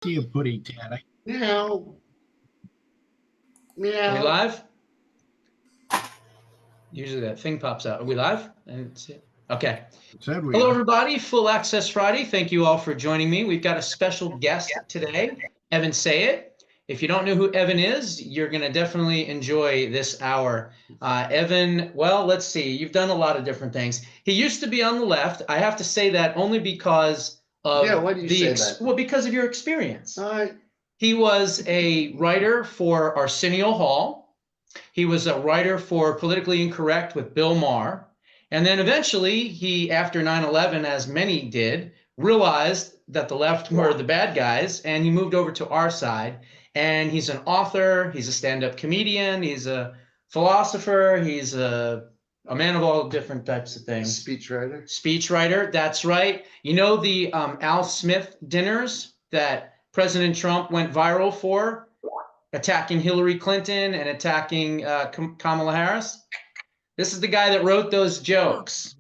See a putty tat. Meow. Are we Meow. live? Usually that thing pops out. Are we live? I didn't see it. Okay. Said we Hello, are. everybody. Full Access Friday. Thank you all for joining me. We've got a special guest today, Evan Sayet. If you don't know who Evan is, you're going to definitely enjoy this hour. Evan, well, let's see. You've done a lot of different things. He used to be on the left. I have to say that only because of Why do you say that? Well, because of your experience. All right. He was a writer for Arsenio Hall. He was a writer for Politically Incorrect with Bill Maher. And then eventually he, after 9/11, as many did, realized that the left were the bad guys, and he moved over to our side. And he's an author, he's a stand-up comedian, he's a philosopher, he's a man of all different types of things. Speechwriter. Speechwriter, that's right. You know the Al Smith dinners that President Trump went viral for, attacking Hillary Clinton and attacking Kamala Harris? This is the guy that wrote those jokes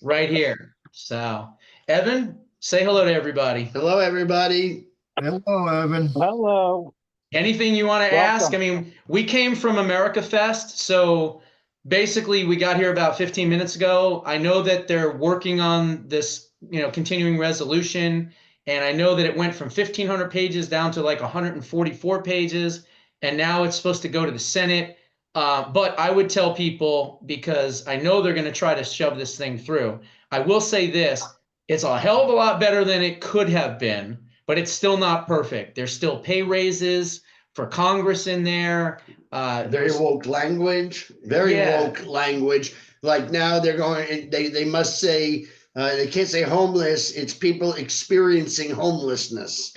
right here. So, Evan, say hello to everybody. Hello, everybody. Hello, Evan. Hello. Anything you want to ask? I mean, we came from America Fest, so basically we got here about 15 minutes ago. I know that they're working on this, continuing resolution, and I know that it went from 1,500 pages down to like 144 pages, and now it's supposed to go to the Senate. But I would tell people, because I know they're going to try to shove this thing through, I will say this: it's a hell of a lot better than it could have been, but it's still not perfect. There's still pay raises for Congress in there. Very woke language. Very woke language. Like now they're going, they must say, they can't say homeless. It's people experiencing homelessness.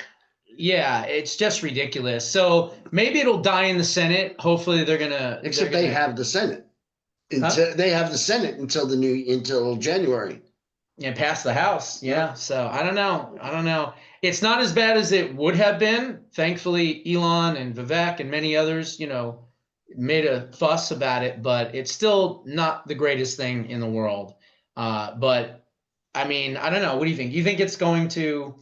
Yeah, it's just ridiculous. So maybe it'll die in the Senate. Hopefully they're gonna. Except they have the Senate. They have the Senate until January. And pass the House. Yeah. So I don't know. It's not as bad as it would have been. Thankfully, Elon and Vivek and many others, made a fuss about it, but it's still not the greatest thing in the world. But I mean, I don't know. What do you think? You think it's going to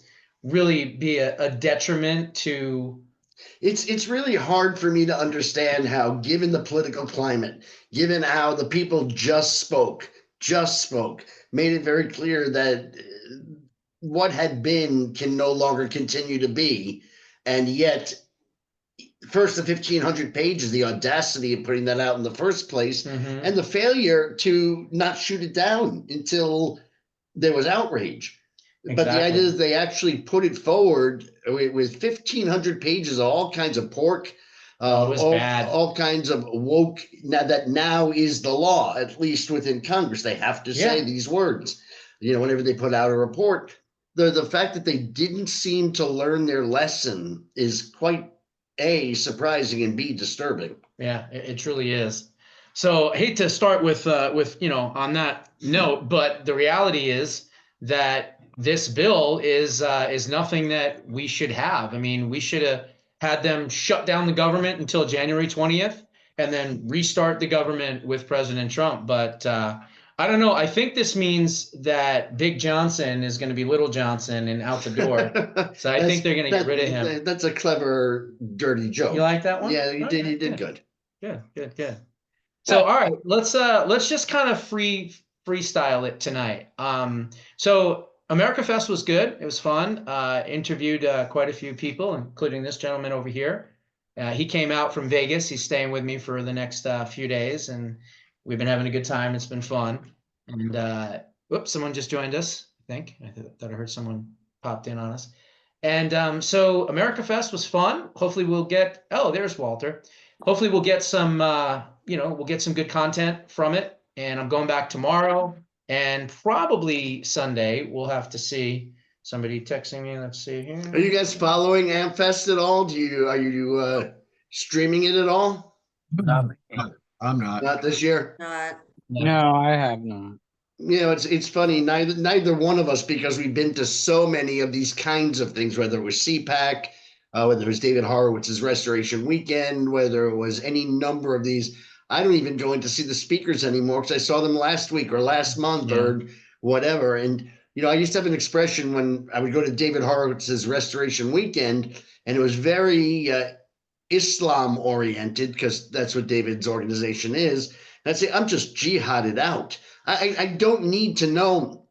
really be a detriment to? It's really hard for me to understand how, given the political climate, given how the people just spoke, made it very clear that what had been can no longer continue to be. And yet, first, the 1,500 pages, the audacity of putting that out in the first place, and the failure to not shoot it down until there was outrage. Exactly. But the idea is they actually put it forward with 1,500 pages of all kinds of pork, it was bad. All kinds of woke. Now is the law, at least within Congress. They have to say these words. Whenever they put out a report, the fact that they didn't seem to learn their lesson is quite A, surprising, and B, disturbing. Yeah, it truly is. So I hate to start with on that note, but the reality is that this bill is nothing that we should have. I mean, we should have had them shut down the government until January 20th and then restart the government with President Trump. But I don't know. I think this means that Big Johnson is going to be Little Johnson and out the door. So I think they're going to get rid of him. That's a clever, dirty joke. You like that one? Yeah, you did. You did good. Good. So, all right, let's just kind of freestyle it tonight. So America Fest was good. It was fun. Interviewed quite a few people, including this gentleman over here. He came out from Vegas. He's staying with me for the next few days, and we've been having a good time. It's been fun. And whoops, someone just joined us, I think. I thought I heard someone popped in on us. And so America Fest was fun. Hopefully we'll get, there's Walter. Hopefully we'll get some, we'll get some good content from it. And I'm going back tomorrow and probably Sunday. We'll have to see. Somebody texting me. Let's see here. Are you guys following AmFest at all? Are you streaming it at all? I'm not. Not this year. No, I have not. It's funny. Neither one of us, because we've been to so many of these kinds of things, whether it was CPAC, whether it was David Horowitz's Restoration Weekend, whether it was any number of these. I don't even go in to see the speakers anymore because I saw them last week or last month or whatever. And I used to have an expression when I would go to David Horowitz's Restoration Weekend, and it was very Islam oriented, because that's what David's organization is. And I'd say, I'm just jihaded out. I don't need to know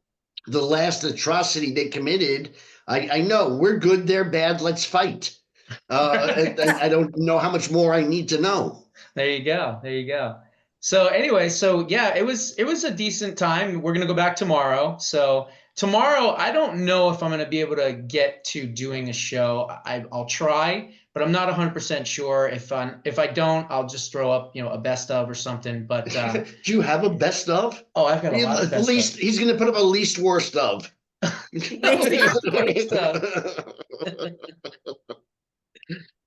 the last atrocity they committed. I know we're good, they're bad, let's fight. I don't know how much more I need to know. There you go. There you go. So anyway, so yeah, it was a decent time. We're gonna go back tomorrow. So tomorrow, I don't know if I'm gonna be able to get to doing a show. I'll try, but I'm not 100% sure. If I don't, I'll just throw up, a best of or something. But Do you have a best of? oh, I've got a lot of best least of. he's gonna put up a least worst of. Least worst of.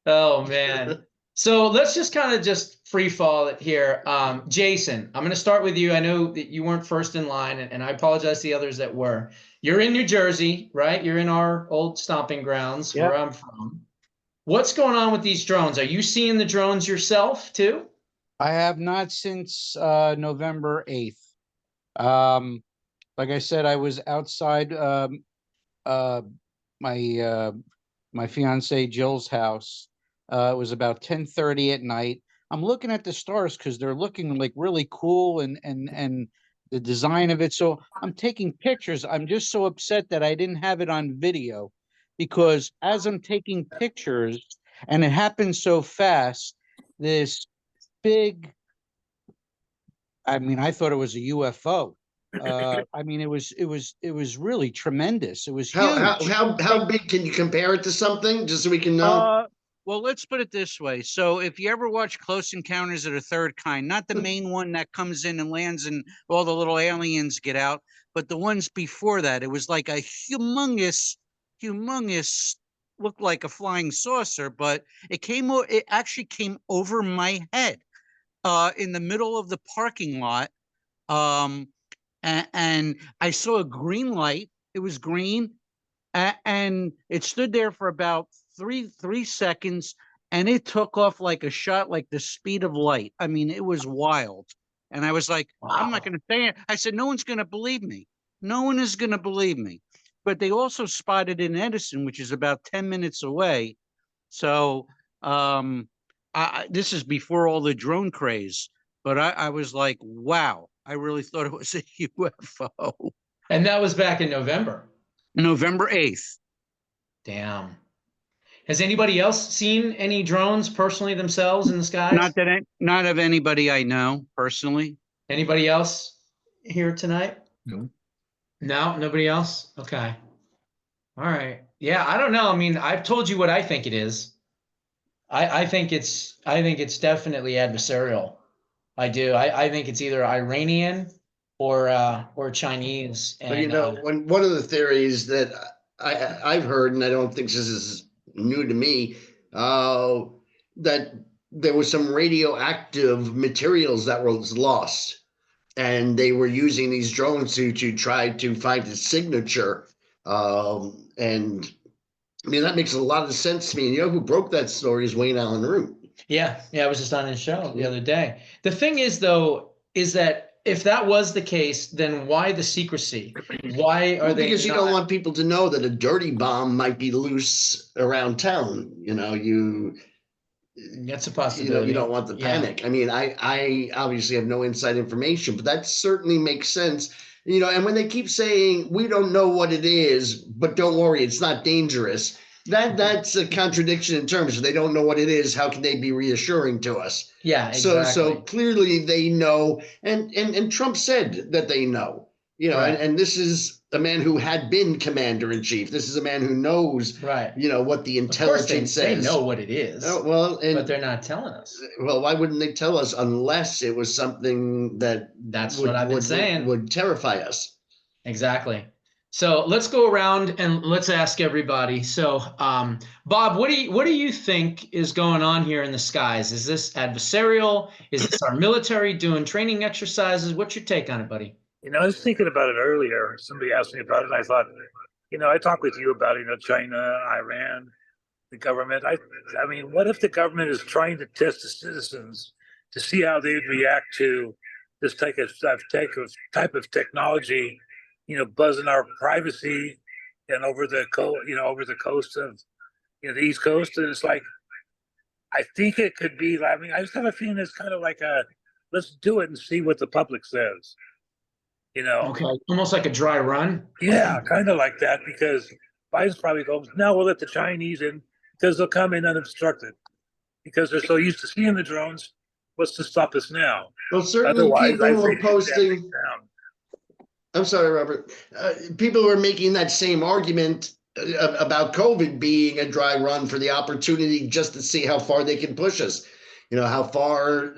Oh man. So let's just kind of just free fall it here. Jason, I'm going to start with you. I know that you weren't first in line, and I apologize to the others that were. You're in New Jersey, right? You're in our old stomping grounds where I'm from. What's going on with these drones? Are you seeing the drones yourself too? I have not since November 8th. Like I said, I was outside my fiance Jill's house. It was about 10:30 at night. I'm looking at the stars because they're looking like really cool and the design of it. So I'm taking pictures. I'm just so upset that I didn't have it on video, because as I'm taking pictures, and it happened so fast, this big, I thought it was a UFO. It was really tremendous. It was huge. How big can you compare it to something, just so we can know? Well, let's put it this way. So if you ever watch Close Encounters of the Third Kind, not the main one that comes in and lands and all the little aliens get out, but the ones before that, it was like a humongous, looked like a flying saucer, but it actually came over my head in the middle of the parking lot. And I saw a green light. It was green, and it stood there for about three seconds, and it took off like a shot, like the speed of light. It was wild. And I was like, wow. I'm not going to say it. I said, no one's going to believe me. No one is going to believe me. But they also spotted in Edison, which is about 10 minutes away. So this is before all the drone craze. But I was like, wow, I really thought it was a UFO. And that was back in November. November 8th. Damn. Has anybody else seen any drones personally themselves in the skies? Not of anybody I know personally. Anybody else here tonight? No. No, nobody else? Okay. All right. Yeah, I don't know. I've told you what I think it is. I think it's definitely adversarial. I do. I think it's either Iranian or Chinese. And when one of the theories that I've heard, and I don't think this is new to me, that there was some radioactive materials that was lost, and they were using these drones to try to find its signature. And that makes a lot of sense to me. And you know who broke that story is Wayne Allen Root. Yeah, I was just on his show the other day. The thing is, though, is that if that was the case, then why the secrecy? Why are they? Because you don't want people to know that a dirty bomb might be loose around town. That's a possibility. You don't want the panic. I obviously have no inside information, but that certainly makes sense. And when they keep saying we don't know what it is, but don't worry, it's not dangerous. That's a contradiction in terms. If they don't know what it is, how can they be reassuring to us? Yeah, exactly. So clearly they know, and Trump said that they know. Right. And this is a man who had been commander in chief. This is a man who knows, right? What the intelligence says. They know what it is. But they're not telling us. Well, why wouldn't they tell us unless it was something that's what I've been saying would terrify us? Exactly. So let's go around and let's ask everybody. So, Bob, what do you think is going on here in the skies? Is this adversarial? Is this our military doing training exercises? What's your take on it, buddy? I was thinking about it earlier. Somebody asked me about it, and I thought, I talked with you about, China, Iran, the government. What if the government is trying to test the citizens to see how they'd react to this type of technology buzzing our privacy and over the coast of, the East Coast. And it's like, I think it could be, I mean, I just have a feeling it's kind of like let's do it and see what the public says, Okay, almost like a dry run. Yeah, kind of like that, because Biden's probably going, no, we'll let the Chinese in because they'll come in unobstructed because they're so used to seeing the drones. What's to stop us now? Well, certainly Otherwise, people I were think posting. I'm sorry, Robert. People were making that same argument about COVID being a dry run for the opportunity just to see how far they can push us. How far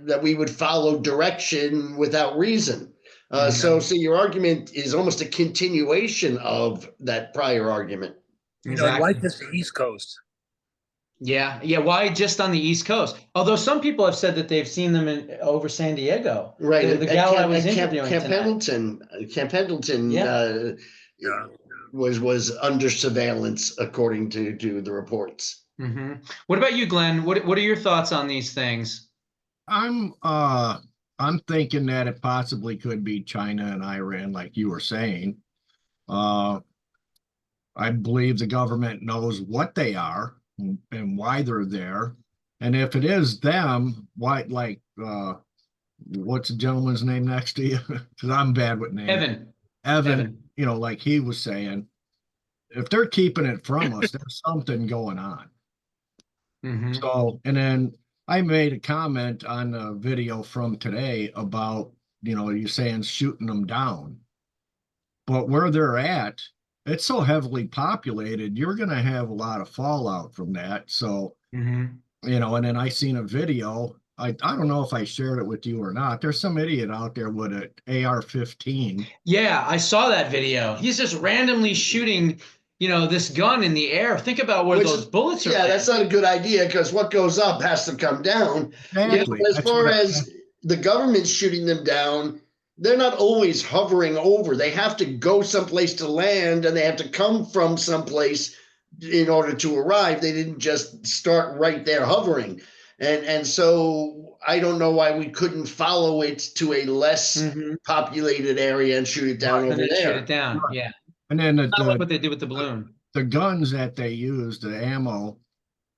that we would follow direction without reason. So your argument is almost a continuation of that prior argument. Exactly. Why just the East Coast? Yeah. Why just on the East Coast? Although some people have said that they've seen them over San Diego. Right. The gal I was interviewing Camp Pendleton. Was under surveillance, according to the reports. Mm-hmm. What about you, Glenn? What are your thoughts on these things? I'm thinking that it possibly could be China and Iran, like you were saying. I believe the government knows what they are and why they're there. And if it is them, why, like, what's the gentleman's name next to you? Because I'm bad with names. Evan, like he was saying, if they're keeping it from us, there's something going on. Mm-hmm. So, and then I made a comment on the video from today about, you saying shooting them down. But where they're at, it's so heavily populated, you're going to have a lot of fallout from that. So, and then I seen a video. I don't know if I shared it with you or not. There's some idiot out there with an AR-15. Yeah, I saw that video. He's just randomly shooting, this gun in the air. Think about where those bullets are. Yeah, that's not a good idea because what goes up has to come down. Exactly. As far as the government shooting them down, they're not always hovering over. They have to go someplace to land, and they have to come from someplace in order to arrive. They didn't just start right there hovering. And so I don't know why we couldn't follow it to a less populated area and shoot it down over there. Shoot it down, yeah. And then like what they did with the balloon. The guns that they use, the ammo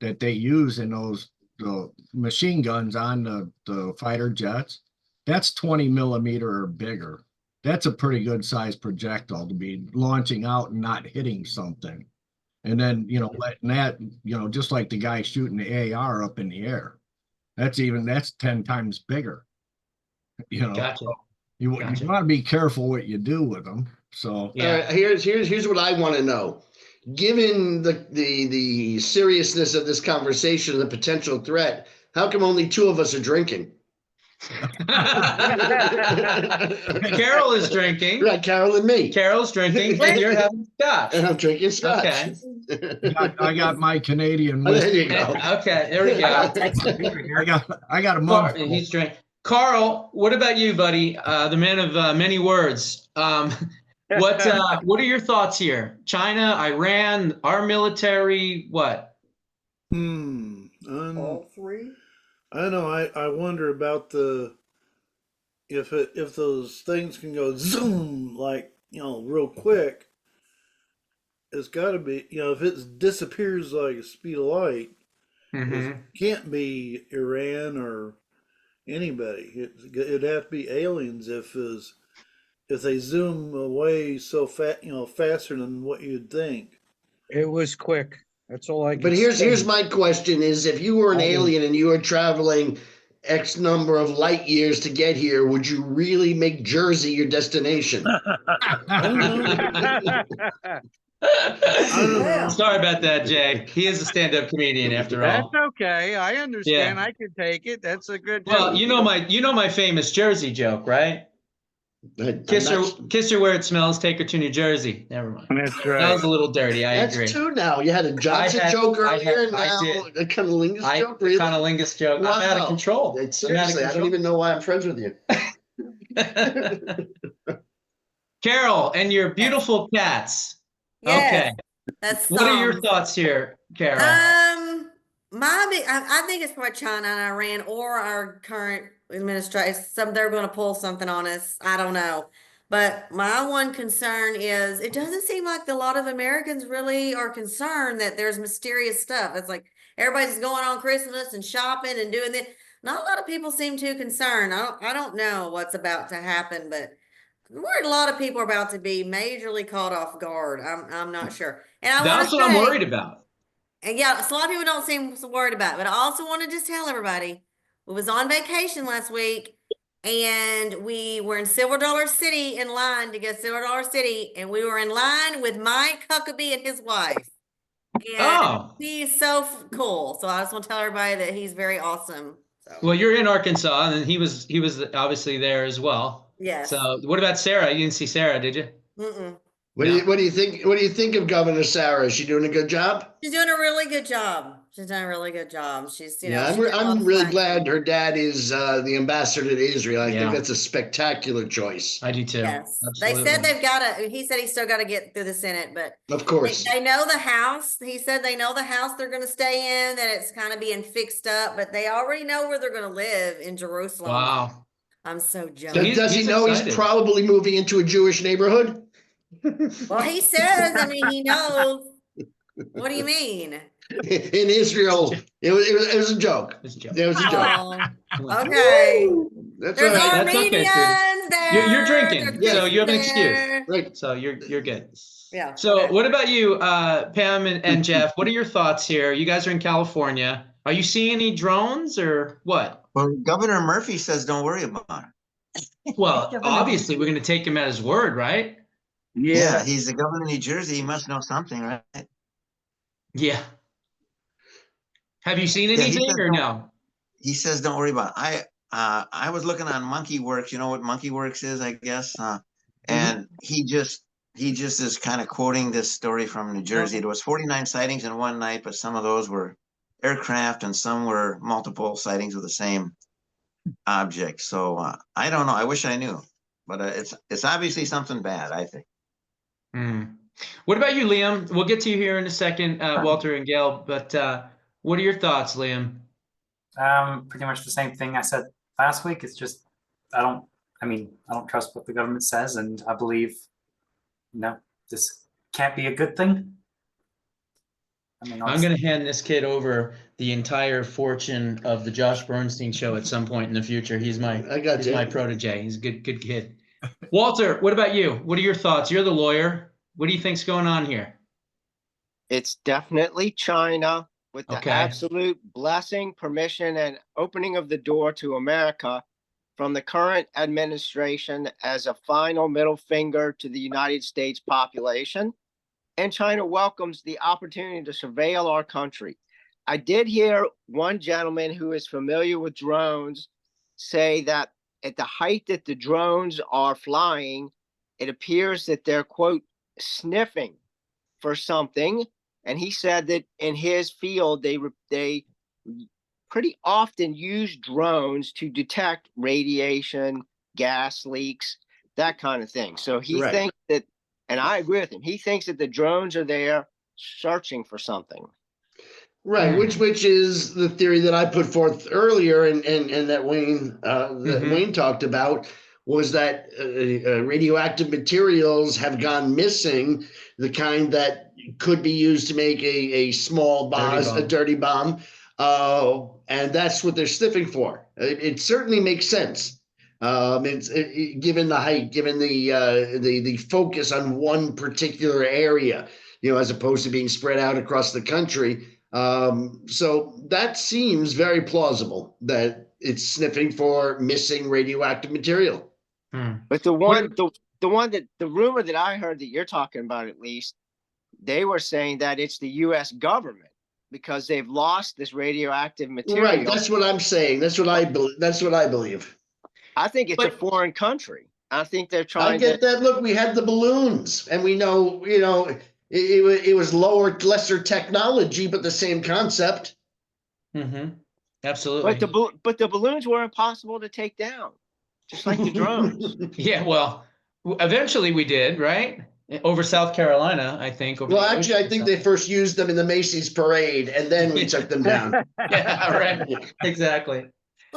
that they use in the machine guns on the fighter jets, that's 20 millimeter or bigger. That's a pretty good sized projectile to be launching out and not hitting something. And then, letting that, just like the guy shooting the AR up in the air, that's 10 times bigger. Gotcha. You want to be careful what you do with them. So here's what I want to know. Given the seriousness of this conversation and the potential threat, how come only two of us are drinking? Carol is drinking. Right, Carol and me. Carol's drinking, and you're having scotch. And I'm drinking scotch. Okay. I got my Canadian There whiskey. you go. Okay, there we go. I got a mug. He's drinking. Carl, what about you, buddy? The man of many words. What are your thoughts here? China, Iran, our military, what? All three? I know. I wonder about if those things can go zoom real quick. It's got to be if it disappears like a speed of light, it can't be Iran or anybody. It'd have to be aliens if they zoom away so fast, faster than what you'd think. It was quick. That's all I can But say. here's my question is, if you were an alien and you were traveling X number of light years to get here, would you really make Jersey your destination? I don't know. Sorry about that, Jay. He is a stand-up comedian after all. That's okay. I understand. Yeah. I can take it. That's a good Well, joke. you know my famous Jersey joke, right? Kiss her where it smells. Take her to New Jersey. Never mind. That's right. That was a little dirty. I agree. That's two now. You had a Johnson joke earlier, and now a cunnilingus joke. Really? Cunnilingus joke. Wow. I'm out of control. Seriously, I don't even know why I'm friends with you. Carol and your beautiful cats. Yes, Okay. That's What are your thoughts here, Carol? I think it's probably China and Iran or our current administration. They're going to pull something on us. I don't know. But my one concern is it doesn't seem like a lot of Americans really are concerned that there's mysterious stuff. It's like everybody's going on Christmas and shopping and doing this. Not a lot of people seem too concerned. I don't know what's about to happen, but I'm worried a lot of people are about to be majorly caught off guard. I'm not sure. And I want That's to what I'm say, worried about. and yeah, so a lot of people don't seem so worried about it, but I also want to just tell everybody we was on vacation last week and we were in Silver Dollar City in line to go to Silver Dollar City, and we were in line with Mike Huckabee and his wife. And Oh, he's so cool. So I just want to tell everybody that he's very awesome. So well, you're in Arkansas, and he was obviously there as well. yes. So what about Sarah? You didn't see Sarah, did you? Mm-mm. What do you think? What do you think of Governor Sarah? Is she doing a good job? She's doing a really good job. She's done a really good job. She's, you know, Yeah, she did a lot I'm of really fine glad things. her dad is the ambassador to Israel. I Yeah. think that's a spectacular choice. I do too. Yes, Absolutely. they said they've got to. He said he's still got to get through the Senate, but Of course. they know the House. He said they know the House they're going to stay in. That it's kind of being fixed up, but they already know where they're going to live in Jerusalem. Wow. I'm so Does, jealous. does he he's know excited. he's probably moving into a Jewish neighborhood? Well, he says. I mean, he knows. What do you mean? In Israel, it was a joke. It's a joke. It was a joke. Oh, okay. That's There's right. That's okay, Armenians sweetie. there. You're drinking, There's so you have an Christians excuse. there. Right. So you're good. Yeah. So okay. what about you, Pam and Jeff? What are your thoughts here? You guys are in California. Are you seeing any drones or what? Well, Governor Murphy says don't worry about it. Well, obviously we're going to take him at his word, right? Yeah, he's the governor of New Jersey. He must know something, right? Yeah. Have you seen Yeah, he anything says or don't- no? He says don't worry about it. I was looking on Monkey Works. You know what Monkey Works is, I guess. And he just is kind of quoting this story from New Jersey. There was 49 sightings in one night, but some of those were aircraft and some were multiple sightings of the same object. So I don't know. I wish I knew, but it's obviously something bad, I think. What about you, Liam? We'll get to you here in a second, Walter and Gail, but what are your thoughts, Liam? Pretty much the same thing I said last week. It's just, I don't trust what the government says, and I believe, this can't be a good thing. I mean, I'm going to hand this kid over the entire fortune of the Josh Bernstein show at some point in the future. He's my protege. He's a good kid. Walter, what about you? What are your thoughts? You're the lawyer. What do you think's going on here? It's definitely China with the absolute blessing, permission, and opening of the door to America from the current administration as a final middle finger to the United States population. And China welcomes the opportunity to surveil our country. I did hear one gentleman who is familiar with drones say that at the height that the drones are flying, it appears that they're, quote, sniffing for something. And he said that in his field, they pretty often use drones to detect radiation, gas leaks, that kind of thing. So he thinks that, and I agree with him, he thinks that the drones are there searching for something. Right, which is the theory that I put forth earlier, and that Wayne talked about, was that radioactive materials have gone missing, the kind that could be used to make a small bomb, a dirty bomb, and that's what they're sniffing for. It certainly makes sense. Given the height, given the focus on one particular area, as opposed to being spread out across the country. So that seems very plausible that it's sniffing for missing radioactive material. But the rumor that I heard that you're talking about, at least, they were saying that it's the U.S. government because they've lost this radioactive material. Right. That's what I'm saying. That's what I believe. I think it's a foreign country. I think they're trying. I get that. Look, we had the balloons, and we know, it was lesser technology, but the same concept. Absolutely. But the balloons were impossible to take down, just like the drones. Yeah, well, eventually we did, right? Over South Carolina, I think. Well, actually, I think they first used them in the Macy's parade, and then we took them down. Yeah, right. Exactly.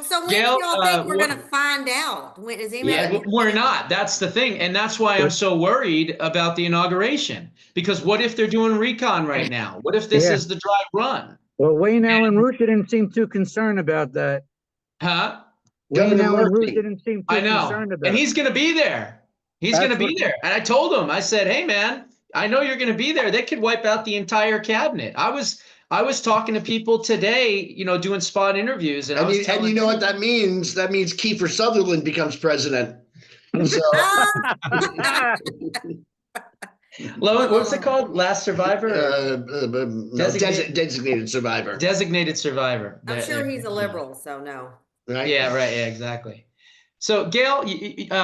Well, so when Gail, do y'all think we're what- gonna find out? When is anybody? Yeah, we're not. That's the thing. And that's why I'm so worried about the inauguration. Because what if they're doing recon right now? What if this Yeah. is the dry run? Well, Wayne Allen Root didn't seem too concerned about that. Huh? Wayne Governor Allen Root Murphy. didn't seem too I know. concerned about And it. he's going to be there. He's going to That's be what- there. And I told him, I said, hey, man, I know you're going to be there. They could wipe out the entire cabinet. I was talking to people today, you know, doing spot interviews. And, And you know what that means? That means Kiefer Sutherland becomes president. So What's it called? Last Survivor? designated survivor. Designated Survivor. I'm sure he's a liberal, so no. Right? Yeah, right. Yeah, exactly. So, Gail,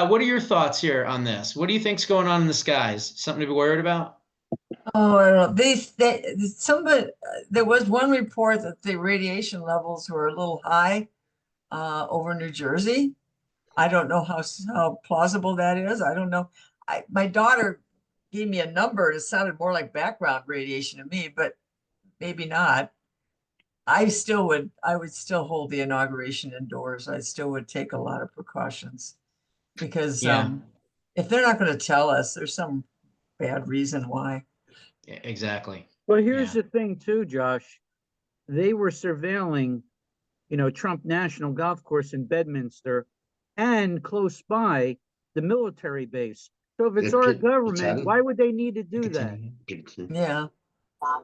what are your thoughts here on this? What do you think's going on in the skies? Something to be worried about? Oh, I don't know. There was one report that the radiation levels were a little high over New Jersey. I don't know how plausible that is. I don't know. My daughter gave me a number. It sounded more like background radiation to me, but maybe not. I would still hold the inauguration indoors. I still would take a lot of precautions because if they're not going to tell us, there's some bad reason why. Yeah, exactly. Well, here's the thing too, Josh. They were surveilling, you know, Trump National Golf Course in Bedminster and close by the military base. So if it's our government, why would they need to do that? Yeah.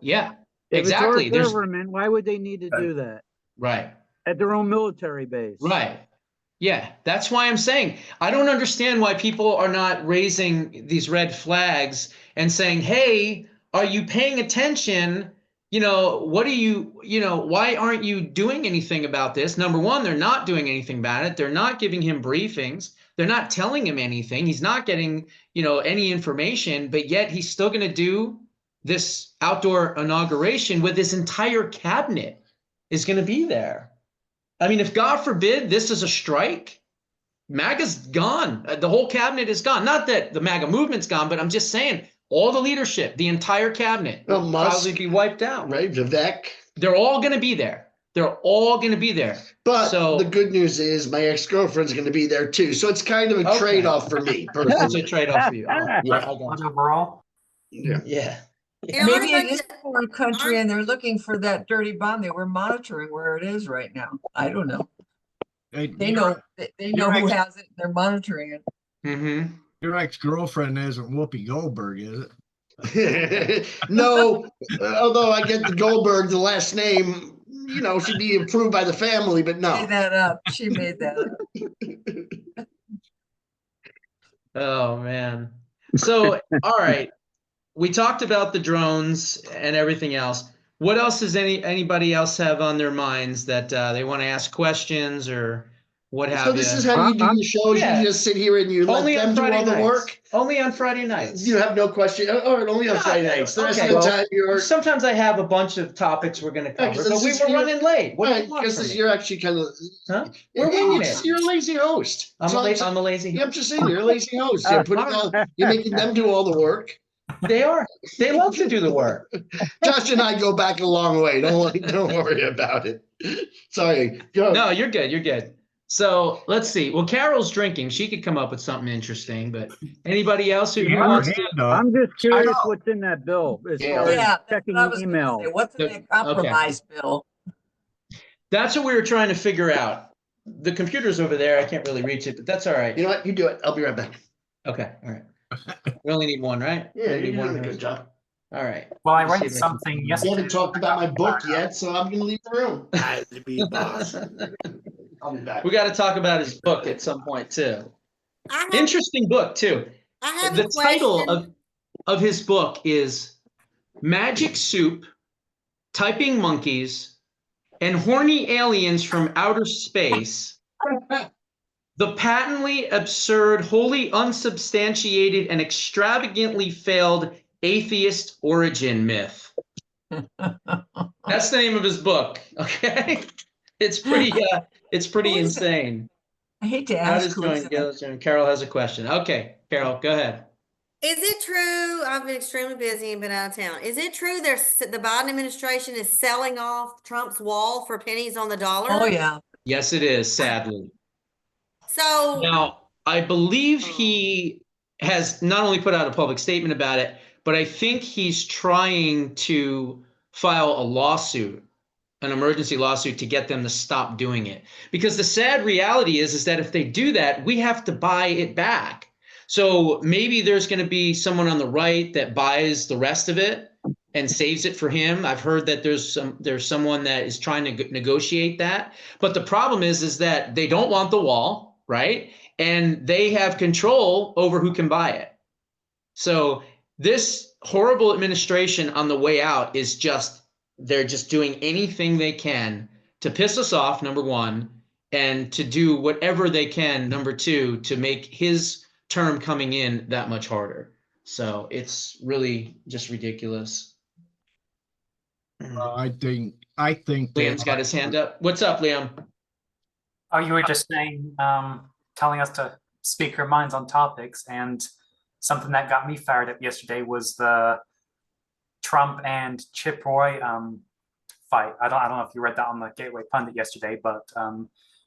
Yeah, If exactly. it's our government, why would they need to do that? Right. At their own military base. Right. Yeah, that's why I'm saying I don't understand why people are not raising these red flags and saying, hey, are you paying attention? You know, what are why aren't you doing anything about this? Number one, they're not doing anything about it. They're not giving him briefings. They're not telling him anything. He's not getting, any information, but yet he's still going to do this outdoor inauguration with his entire cabinet is going to be there. I mean, if God forbid this is a strike, MAGA's gone. The whole cabinet is gone. Not that the MAGA movement's gone, but I'm just saying all the leadership, the entire cabinet will probably be wiped out. Right, Vivek. They're all going to be there. They're all going to be there. But the good news is my ex-girlfriend's going to be there too. So it's kind of a trade-off for me. It's a trade-off for you. Overall. Yeah. Maybe it is a foreign country and they're looking for that dirty bomb. They were monitoring where it is right now. I don't know. They know who has it. They're monitoring it. Mm-hmm. Your ex-girlfriend isn't Whoopi Goldberg, is it? No, although I get the Goldberg, the last name, should be approved by the family, but no. Made that up. She made that up. Oh, man. So, all right. We talked about the drones and everything else. What else does anybody else have on their minds that they want to ask questions or what have you? So this is how you do the shows. Yeah. You just sit here and you let them do all the work. Only on Friday nights. You have no question. All right, only on Friday nights. The rest of the time you're. Sometimes I have a bunch of topics we're going to cover, but we were running late. What do you want from me? You're actually kind of. Huh? We're winging it. You're a lazy host. I'm a lazy host. Yeah, I'm just saying you're a lazy host. You're making them do all the work. They are. They love to do the work. Josh and I go back a long way. Don't worry about it. Sorry. Go. No, you're good. You're good. So let's see. Well, Carol's drinking. She could come up with something interesting, but anybody else who wants to? I'm just curious what's in that bill as far as checking email. What's in that compromise bill? That's what we were trying to figure out. The computer's over there. I can't really reach it, but that's all right. You know what? You do it. I'll be right back. Okay. All right. We only need one, right? Yeah, you're doing a good job. All right. Well, I read something We yesterday. haven't talked about my book yet, so I'm going to leave the room. I'll be back. We got to talk about his book at some point too. I have, Interesting book too. I have The a question. title of his book is Magic Soup, Typing Monkeys, and Horny Aliens from Outer Space. The patently absurd, wholly unsubstantiated, and extravagantly failed atheist origin myth. That's the name of his book. Okay, it's pretty insane. I hate to ask. Carol has a question. Okay, Carol, go ahead. Is it true? I've been extremely busy and been out of town. Is it true the Biden administration is selling off Trump's wall for pennies on the dollar? Oh yeah. Yes, it is, sadly. So Now, I believe he has not only put out a public statement about it, but I think he's trying to file a lawsuit, an emergency lawsuit, to get them to stop doing it. Because the sad reality is that if they do that, we have to buy it back. So maybe there's going to be someone on the right that buys the rest of it and saves it for him. I've heard that there's someone that is trying to negotiate that. But the problem is that they don't want the wall, right? And they have control over who can buy it. So this horrible administration on the way out is they're just doing anything they can to piss us off, number one, and to do whatever they can, number two, to make his term coming in that much harder. So it's really just ridiculous. I think Liam's got his hand up. What's up, Liam? Oh, you were just saying, telling us to speak our minds on topics, and something that got me fired up yesterday was the Trump and Chip Roy fight. I don't know if you read that on the Gateway Pundit yesterday, but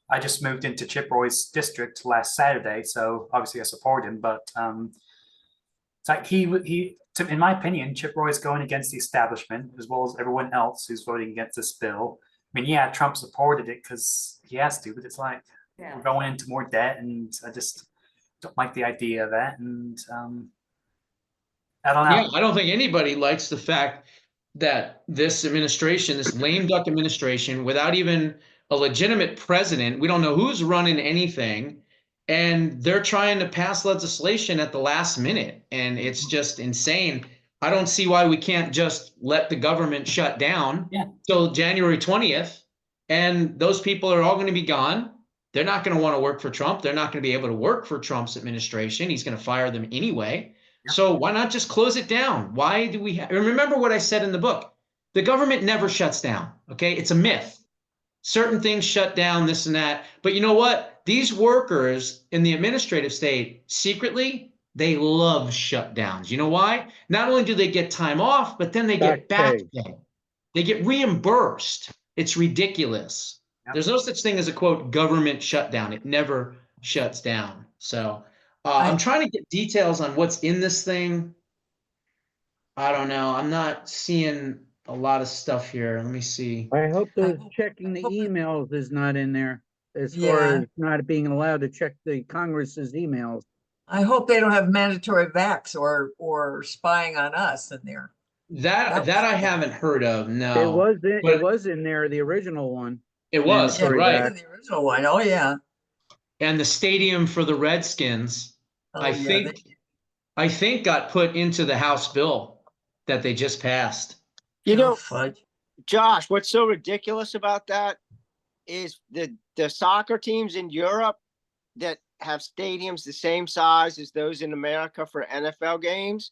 I just moved into Chip Roy's district last Saturday, so obviously I support him. But it's like in my opinion, Chip Roy is going against the establishment as well as everyone else who's voting against this bill. I mean, yeah, Trump supported it because he has to, but it's like we're going into more debt, and I just don't like the idea of that. And I don't know. Yeah, I don't think anybody likes the fact that this administration, this lame duck administration, without even a legitimate president, we don't know who's running anything, and they're trying to pass legislation at the last minute, and it's just insane. I don't see why we can't just let the government shut down till January 20th, and those people are all going to be gone. They're not going to want to work for Trump. They're not going to be able to work for Trump's administration. He's going to fire them anyway. So why not just close it down? Why do we remember what I said in the book? The government never shuts down. Okay. It's a myth. Certain things shut down, this and that. But you know what? These workers in the administrative state, secretly, they love shutdowns. You know why? Not only do they get time off, but then they get back pay. They get reimbursed. It's ridiculous. There's no such thing as a, quote, government shutdown. It never shuts down. So I'm trying to get details on what's in this thing. I don't know. I'm not seeing a lot of stuff here. Let me see. I hope those checking the emails is not in there, as far as not being allowed to check the Congress's emails. I hope they don't have mandatory vax or spying on us in there. That I haven't heard of. No, it was in there, the original one. It was right. The original one. Oh yeah. And the stadium for the Redskins, I think got put into the House bill that they just passed. You know, Josh, what's so ridiculous about that is the soccer teams in Europe that have stadiums the same size as those in America for NFL games.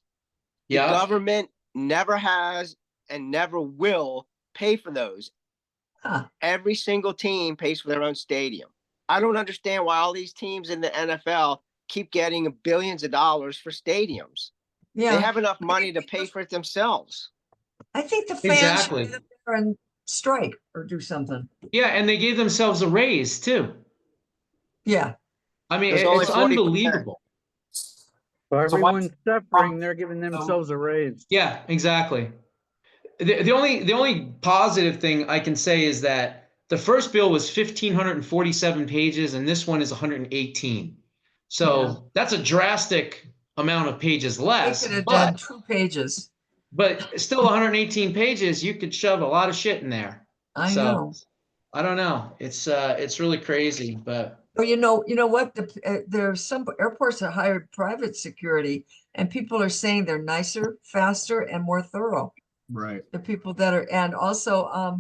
The government never has and never will pay for those. Every single team pays for their own stadium. I don't understand why all these teams in the NFL keep getting billions of dollars for stadiums. Yeah, they have enough money to pay for it themselves. I think the fans should get up there and strike or do something. Yeah, and they gave themselves a raise too. Yeah. I mean, it's unbelievable. For everyone suffering, they're giving themselves a raise. Yeah, exactly. The only positive thing I can say is that the first bill was 1,547 pages, and this one is 118. So that's a drastic amount of pages less. They could have done 2 pages. But still 118 pages, you could shove a lot of shit in there. I know. I don't know. It's really crazy, but. Well, you know what? There's some airports that hired private security, and people are saying they're nicer, faster, and more thorough. Right. The people that are, and also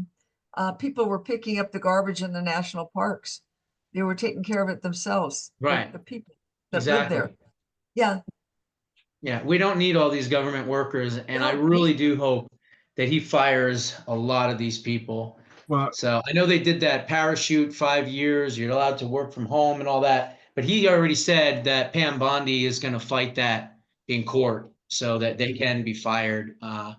people were picking up the garbage in the national parks. They were taking care of it themselves. Right. The people that live there. Yeah. Yeah, we don't need all these government workers, and I really do hope that he fires a lot of these people. Well, so I know they did that parachute 5 years, you're allowed to work from home and all that, but he already said that Pam Bondi is going to fight that in court so that they can be fired. I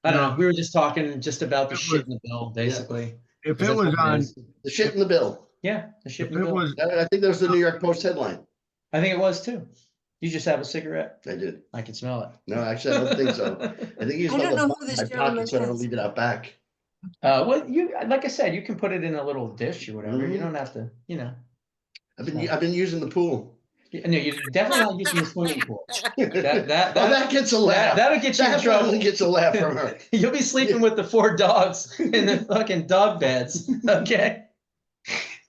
don't know. We were just talking just about the shit in the bill, basically. If it was on the shit in the bill. Yeah, the If shipping it bill. was, I think that was the New York Post headline. I think it was too. You just have a cigarette? I did. I can smell it. No, actually, I don't think so. I think he used I on don't the know bottom who of this my gentleman pocket, so I don't is. leave it out back. Well, like I said, you can put it in a little dish or whatever. You Mhm. don't have to, I've been using the pool. No, you're definitely not using the swimming pool. That gets a laugh. That'll get you in That trouble. finally gets a laugh from her. You'll be sleeping with the 4 dogs in the fucking dog beds. Okay.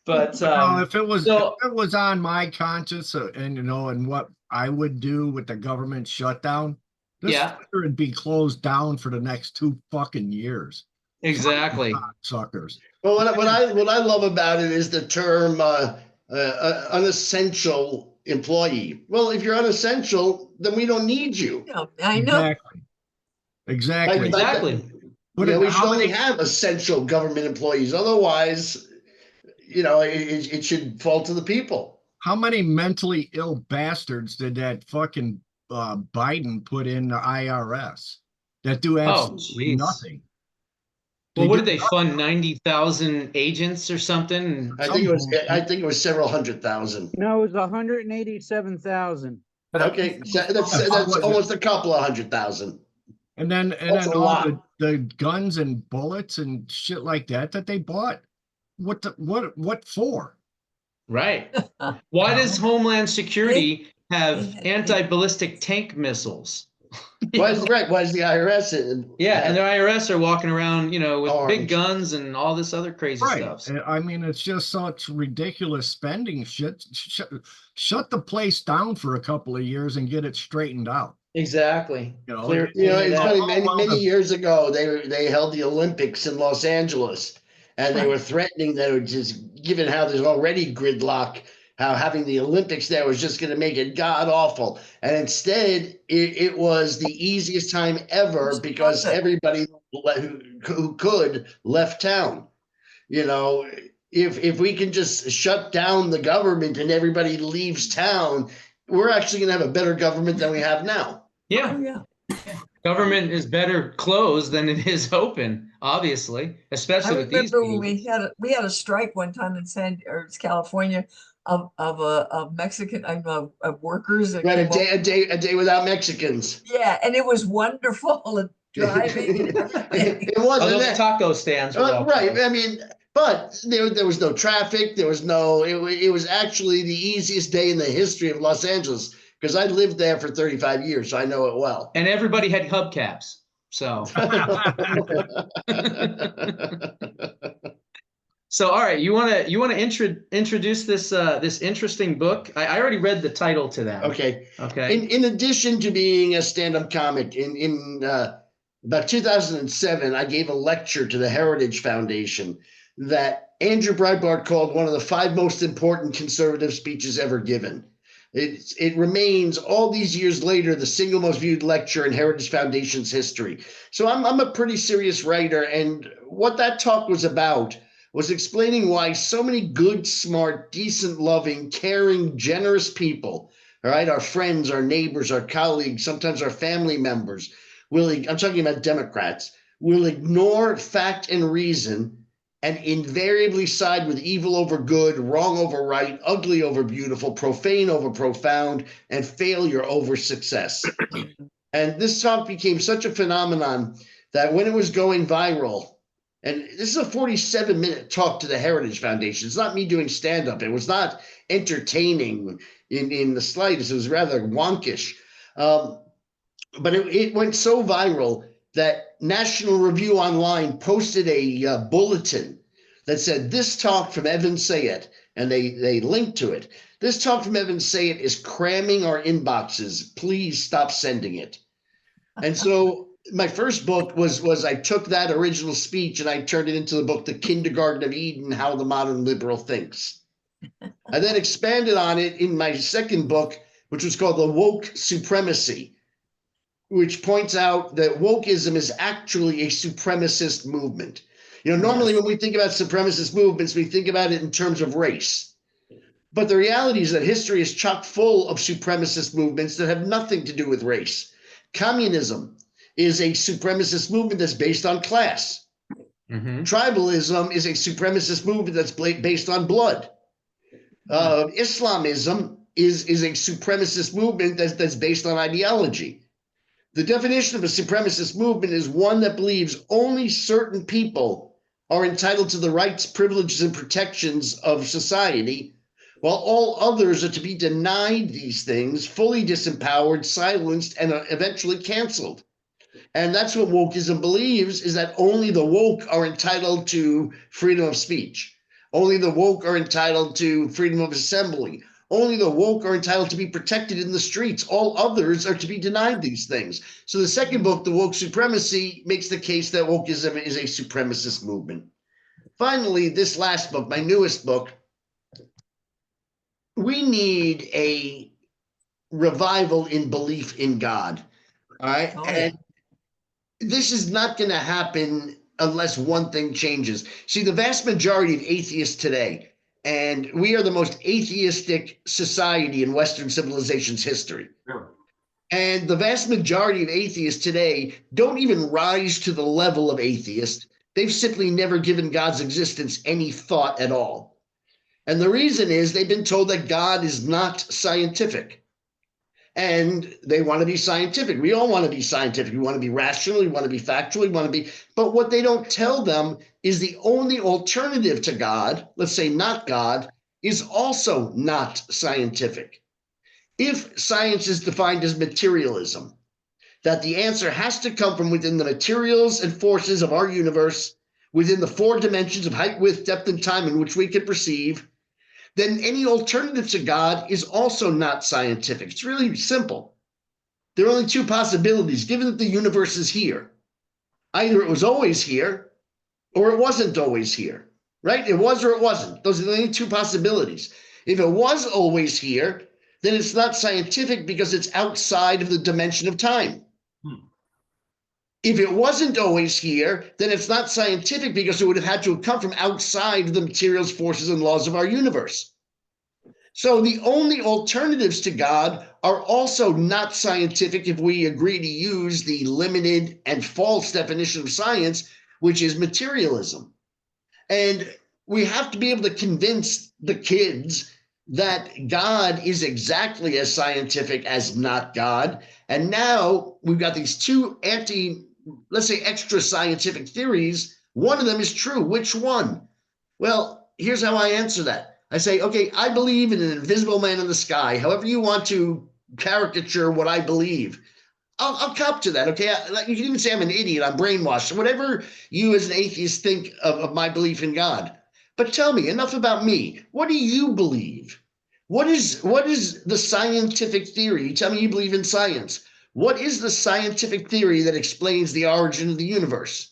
But if it was on my conscience and and what I would do with the government shutdown, this would be closed down for the next 2 fucking years. Exactly. Suckers. Well, what I love about it is the term unessential employee. Well, if you're unessential, then we don't need you. No, I know. Exactly. We should only have essential government employees. Otherwise, it should fall to the people. How many mentally ill bastards did that fucking Biden put in the IRS that do absolutely nothing? Well, what did they fund? 90,000 agents or something? I think it was several 100,000. No, it was 187,000. Okay, that's almost a couple of 100,000. And then That's a all lot. the guns and bullets and shit like that they bought. What for? Right. Why does Homeland Security have anti-ballistic tank missiles? Why is the IRS? And their IRS are walking around, with big guns and all this other crazy stuff. I mean, it's just such ridiculous spending shit. Shut the place down for a couple of years and get it straightened out. Exactly. It's funny. Many years ago, they held the Olympics in Los Angeles, and they were threatening that it would just, given how there's already gridlock, how having the Olympics there was just going to make it god awful. And instead, it was the easiest time ever because everybody who could left town. If we can just shut down the government and everybody leaves town, we're actually going to have a better government than we have now. Yeah. Government is better closed than it is open, obviously, especially with these. I remember when we had a strike one time in California of Mexican of workers. Right, a day without Mexicans. Yeah, and it was wonderful driving. It was. Those taco stands. Right. I mean, but there was no traffic. There was no. It was actually the easiest day in the history of Los Angeles because I lived there for 35 years, so I know it well. And everybody had hubcaps. So. So, all right, you want to introduce this interesting book? I already read the title to that. Okay. Okay. In addition to being a stand-up comic, in about 2007, I gave a lecture to the Heritage Foundation that Andrew Breitbart called one of the 5 most important conservative speeches ever given. It remains all these years later the single most viewed lecture in Heritage Foundation's history. So I'm a pretty serious writer, and what that talk was about was explaining why so many good, smart, decent, loving, caring, generous people, all right, our friends, our neighbors, our colleagues, sometimes our family members, I'm talking about Democrats, will ignore fact and reason and invariably side with evil over good, wrong over right, ugly over beautiful, profane over profound, and failure over success. And this talk became such a phenomenon that when it was going viral, and this is a 47-minute talk to the Heritage Foundation. It's not me doing stand-up. It was not entertaining in the slightest. It was rather wonkish. But it went so viral that National Review Online posted a bulletin that said, "This talk from Evan Sayet," and they linked to it. "This talk from Evan Sayet is cramming our inboxes. Please stop sending it." And so my first book was I took that original speech and I turned it into the book, The Kindergarten of Eden, How the Modern Liberal Thinks. I then expanded on it in my second book, which was called The Woke Supremacy, which points out that wokeism is actually a supremacist movement. Normally when we think about supremacist movements, we think about it in terms of race. But the reality is that history is chock full of supremacist movements that have nothing to do with race. Communism is a supremacist movement that's based on class. Tribalism is a supremacist movement that's based on blood. Islamism is a supremacist movement that's based on ideology. The definition of a supremacist movement is one that believes only certain people are entitled to the rights, privileges, and protections of society, while all others are to be denied these things, fully disempowered, silenced, and eventually canceled. And that's what wokeism believes, is that only the woke are entitled to freedom of speech. Only the woke are entitled to freedom of assembly. Only the woke are entitled to be protected in the streets. All others are to be denied these things. So the second book, The Woke Supremacy, makes the case that wokeism is a supremacist movement. Finally, this last book, my newest book, we need a revival in belief in God. All right. And this is not going to happen unless one thing changes. See, the vast majority of atheists today, and we are the most atheistic society in Western civilization's history. Really? And the vast majority of atheists today don't even rise to the level of atheist. They've simply never given God's existence any thought at all. And the reason is they've been told that God is not scientific. And they want to be scientific. We all want to be scientific. We want to be rational. We want to be factual. We want to be, but what they don't tell them is the only alternative to God, let's say not God, is also not scientific. If science is defined as materialism, that the answer has to come from within the materials and forces of our universe, within the 4 dimensions of height, width, depth, and time in which we can perceive, then any alternative to God is also not scientific. It's really simple. There are only 2 possibilities, given that the universe is here. Either it was always here, or it wasn't always here, right? It was or it wasn't. Those are the only 2 possibilities. If it was always here, then it's not scientific because it's outside of the dimension of time. If it wasn't always here, then it's not scientific because it would have had to have come from outside the materials, forces, and laws of our universe. So the only alternatives to God are also not scientific if we agree to use the limited and false definition of science, which is materialism. And we have to be able to convince the kids that God is exactly as scientific as not God. And now we've got these 2 let's say extra scientific theories. One of them is true. Which one? Well, here's how I answer that. I say, okay, I believe in an invisible man in the sky. However you want to caricature what I believe, I'll cop to that. Okay, you can even say I'm an idiot, I'm brainwashed, whatever you as an atheist think of my belief in God. But tell me, enough about me. What do you believe? What is the scientific theory? You tell me you believe in science. What is the scientific theory that explains the origin of the universe?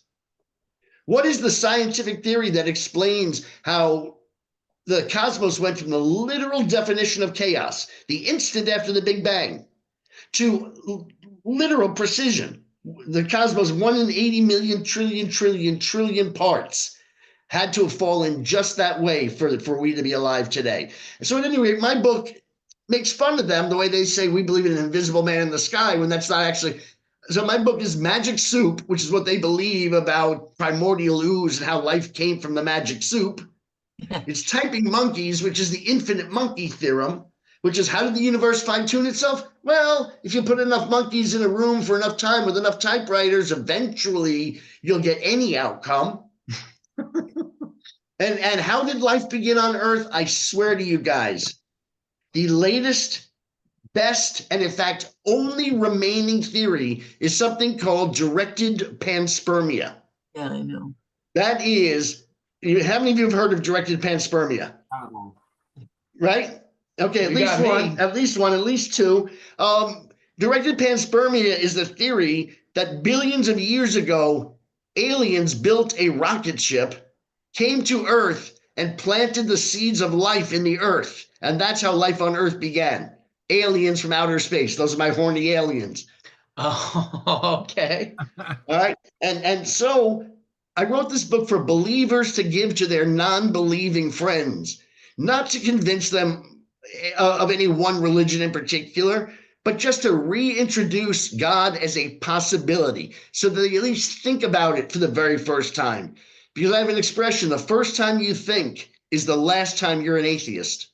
What is the scientific theory that explains how the cosmos went from the literal definition of chaos, the instant after the Big Bang, to literal precision? The cosmos, 1 in 80 million trillion parts, had to have fallen just that way for we to be alive today. So at any rate, my book makes fun of them the way they say we believe in an invisible man in the sky when that's not actually. So my book is Magic Soup, which is what they believe about primordial ooze and how life came from the magic soup. It's Typing Monkeys, which is the infinite monkey theorem, which is how did the universe fine-tune itself? Well, if you put enough monkeys in a room for enough time with enough typewriters, eventually you'll get any outcome. And how did life begin on Earth? I swear to you guys, the latest, best, and in fact, only remaining theory is something called directed panspermia. Yeah, I know. That is, how many of you have heard of directed panspermia? Right? Okay, at least one, at least 2. Directed panspermia is the theory that billions of years ago, aliens built a rocket ship, came to Earth, and planted the seeds of life in the Earth. And that's how life on Earth began. Aliens from outer space. Those are my horny aliens. Oh, okay. All right. And so I wrote this book for believers to give to their non-believing friends, not to convince them of any one religion in particular, but just to reintroduce God as a possibility so that they at least think about it for the very first time. Because I have an expression, the first time you think is the last time you're an atheist.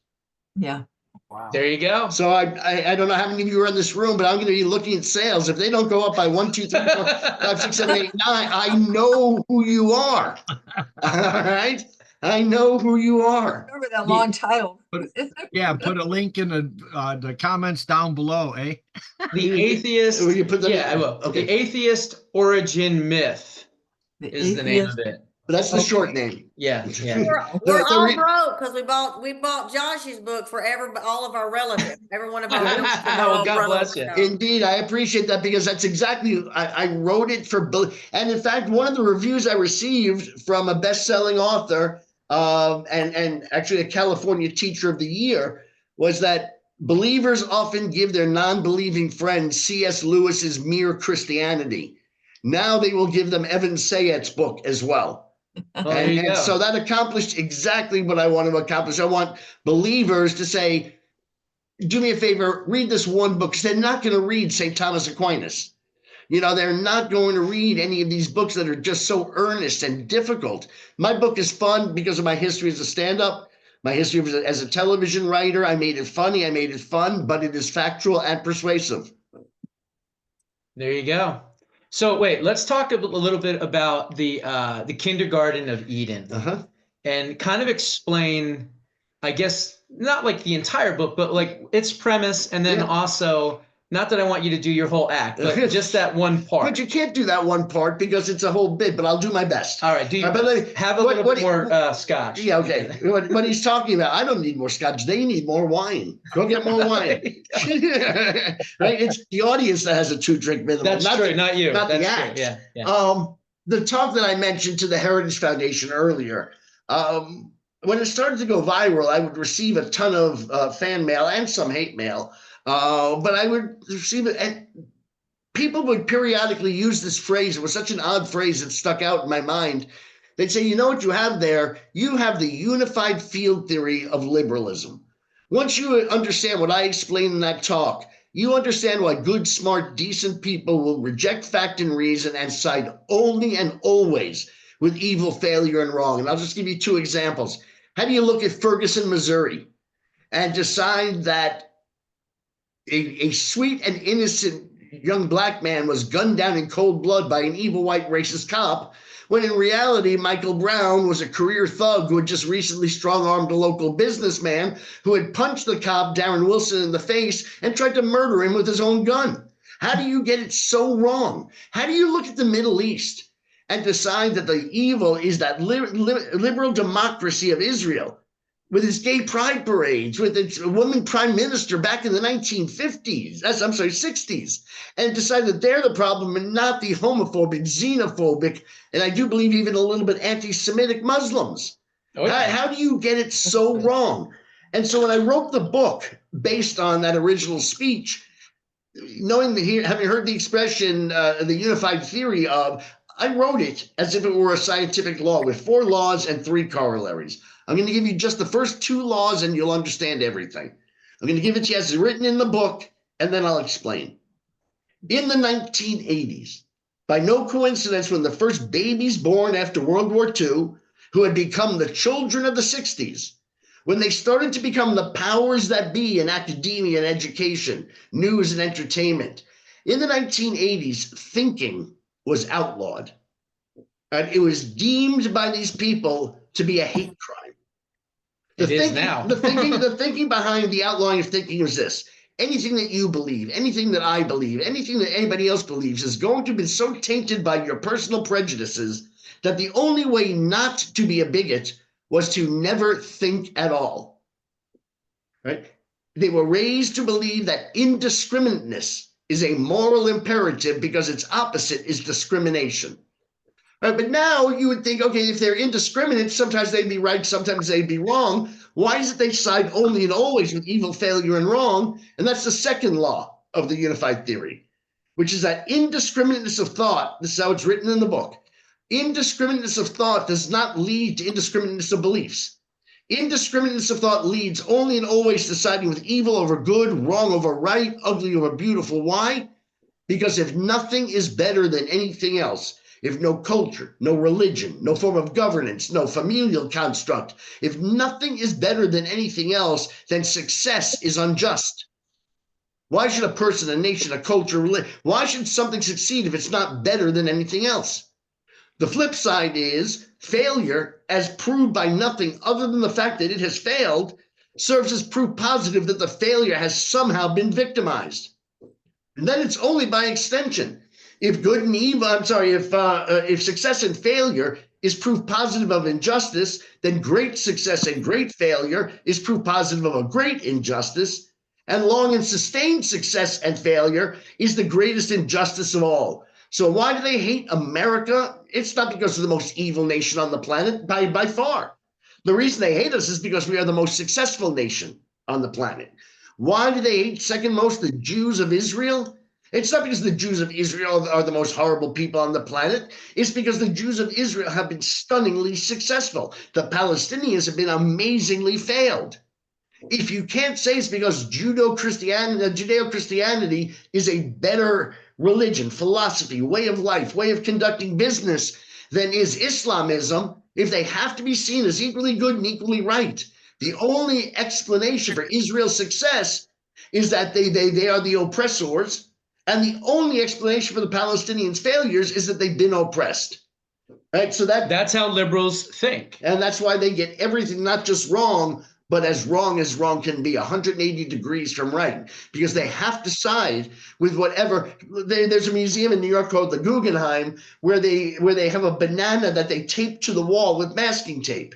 Yeah. Wow. There you go. So I don't know how many of you are in this room, but I'm going to be looking at sales. If they don't go up by 1, 2, 3, 4, 5, 6, 7, 8, 9, I know who you are. All right. I know who you are. Remember that long title. Yeah, put a link in the comments down below, eh? The atheist. Will you put them Yeah, I in? will. Okay. The atheist origin myth is the name of it. But that's the short name. Yeah, yeah. We're all broke because we bought Josh's book for all of our relatives. Every one of our relatives. are Well, all God broke, bless you. so. Indeed, I appreciate that because that's exactly, I wrote it for, and in fact, one of the reviews I received from a best-selling author and actually a California Teacher of the Year was that believers often give their non-believing friends C.S. Lewis's Mere Christianity. Now they will give them Evan Sayet's book as well. Well, there you And go. so that accomplished exactly what I want to accomplish. I want believers to say, do me a favor, read this one book, because they're not going to read St. Thomas Aquinas. You know, they're not going to read any of these books that are just so earnest and difficult. My book is fun because of my history as a stand-up, my history as a television writer. I made it funny, I made it fun, but it is factual and persuasive. There you go. So wait, let's talk a little bit about the Kindergarten of Eden, and kind of explain, I guess, not like the entire book, but like its premise, and then also, not that I want you to do your whole act, but just that one part. But you can't do that one part because it's a whole bit, but I'll do my best. All right, do your best. Have a little bit more scotch. Yeah, okay. What he's talking about, I don't need more scotch. They need more wine. Go get more wine. Right? It's the audience that has a 2-drink minimum. That's true, not you. Not That's the true. act. Yeah. The talk that I mentioned to the Heritage Foundation earlier, when it started to go viral, I would receive a ton of fan mail and some hate mail. But I would receive it, and people would periodically use this phrase. It was such an odd phrase that stuck out in my mind. They'd say, you know what you have there? You have the unified field theory of liberalism. Once you understand what I explained in that talk, you understand why good, smart, decent people will reject fact and reason and side only and always with evil, failure, and wrong. And I'll just give you 2 examples. How do you look at Ferguson, Missouri, and decide that a sweet and innocent young black man was gunned down in cold blood by an evil white racist cop, when in reality, Michael Brown was a career thug who had just recently strong-armed a local businessman who had punched the cop, Darren Wilson, in the face and tried to murder him with his own gun? How do you get it so wrong? How do you look at the Middle East and decide that the evil is that liberal democracy of Israel, with its gay pride parades, with its woman prime minister back in the 1950s, 60s, and decide that they're the problem and not the homophobic, xenophobic, and I do believe even a little bit anti-Semitic Muslims? Oh, yeah. How do you get it so wrong? And so when I wrote the book based on that original speech, having heard the expression, the unified theory of, I wrote it as if it were a scientific law with 4 laws and 3 corollaries. I'm going to give you just the first 2 laws and you'll understand everything. I'm going to give it to you as written in the book, and then I'll explain. In the 1980s, by no coincidence, when the first babies born after World War II, who had become the children of the 60s, when they started to become the powers that be in academia and education, news and entertainment, in the 1980s, thinking was outlawed. And it was deemed by these people to be a hate crime. The thinking behind the outlawing of thinking is this: anything that you believe, anything that I believe, anything that anybody else believes is going to be so tainted by your personal prejudices that the only way not to be a bigot was to never think at all. Right? They were raised to believe that indiscriminateness is a moral imperative because its opposite is discrimination. Right, but now you would think, okay, if they're indiscriminate, sometimes they'd be right, sometimes they'd be wrong. Why is it they side only and always with evil, failure, and wrong? And that's the second law of the unified theory, which is that indiscriminateness of thought, this is how it's written in the book, indiscriminateness of thought does not lead to indiscriminateness of beliefs. Indiscriminateness of thought leads only and always to siding with evil over good, wrong over right, ugly over beautiful. Why? Because if nothing is better than anything else, if no culture, no religion, no form of governance, no familial construct, if nothing is better than anything else, then success is unjust. Why should a person, a nation, a culture, why should something succeed if it's not better than anything else? The flip side is failure, as proved by nothing other than the fact that it has failed, serves as proof positive that the failure has somehow been victimized. And then it's only by extension. If good and evil, if success and failure is proof positive of injustice, then great success and great failure is proof positive of a great injustice. And long and sustained success and failure is the greatest injustice of all. So why do they hate America? It's not because we're the most evil nation on the planet, by far. The reason they hate us is because we are the most successful nation on the planet. Why do they hate second most the Jews of Israel? It's not because the Jews of Israel are the most horrible people on the planet. It's because the Jews of Israel have been stunningly successful. The Palestinians have been amazingly failed. If you can't say it's because Judeo-Christianity is a better religion, philosophy, way of life, way of conducting business than is Islamism, if they have to be seen as equally good and equally right, the only explanation for Israel's success is that they are the oppressors, and the only explanation for the Palestinians' failures is that they've been oppressed. Right? So that's how liberals think. And that's why they get everything not just wrong, but as wrong can be, 180 degrees from right, because they have to side with whatever. There's a museum in New York called the Guggenheim where they have a banana that they tape to the wall with masking tape.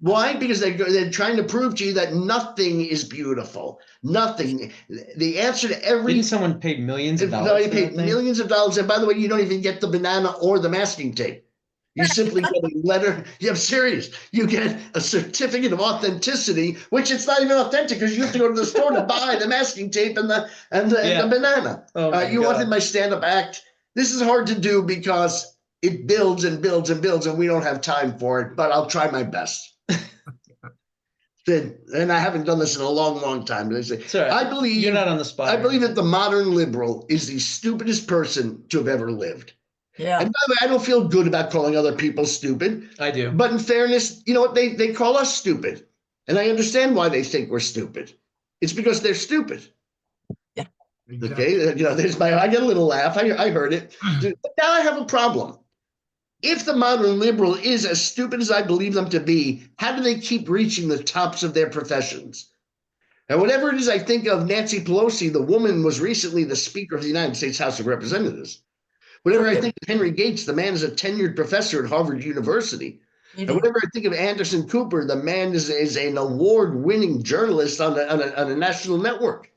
Why? Because they're trying to prove to you that nothing is beautiful. Nothing. The answer to every. Didn't someone pay millions of dollars? No, they paid millions of dollars. And by the way, you don't even get the banana or the masking tape. You simply get a letter. Yeah, I'm serious. You get a certificate of authenticity, which it's not even authentic because you have to go to the store to buy the masking tape and the banana. Oh you wanted my stand-up act. This is hard to do because it builds and builds and builds, and we don't have time for it. But I'll try my best. And I haven't done this in a long, long time. I believe you're not on the spot. I believe that the modern liberal is the stupidest person to have ever lived. Yeah. And by the way, I don't feel good about calling other people stupid. I do. But in fairness, you know what? They call us stupid. And I understand why they think we're stupid. It's because they're stupid. Yeah. Okay. I get a little laugh. I heard it. But now I have a problem. If the modern liberal is as stupid as I believe them to be, how do they keep reaching the tops of their professions? And whatever it is I think of Nancy Pelosi, the woman was recently the Speaker of the United States House of Representatives. Whatever I think of Henry Gates, the man is a tenured professor at Harvard University. And whatever I think of Anderson Cooper, the man is an award-winning journalist on a national network.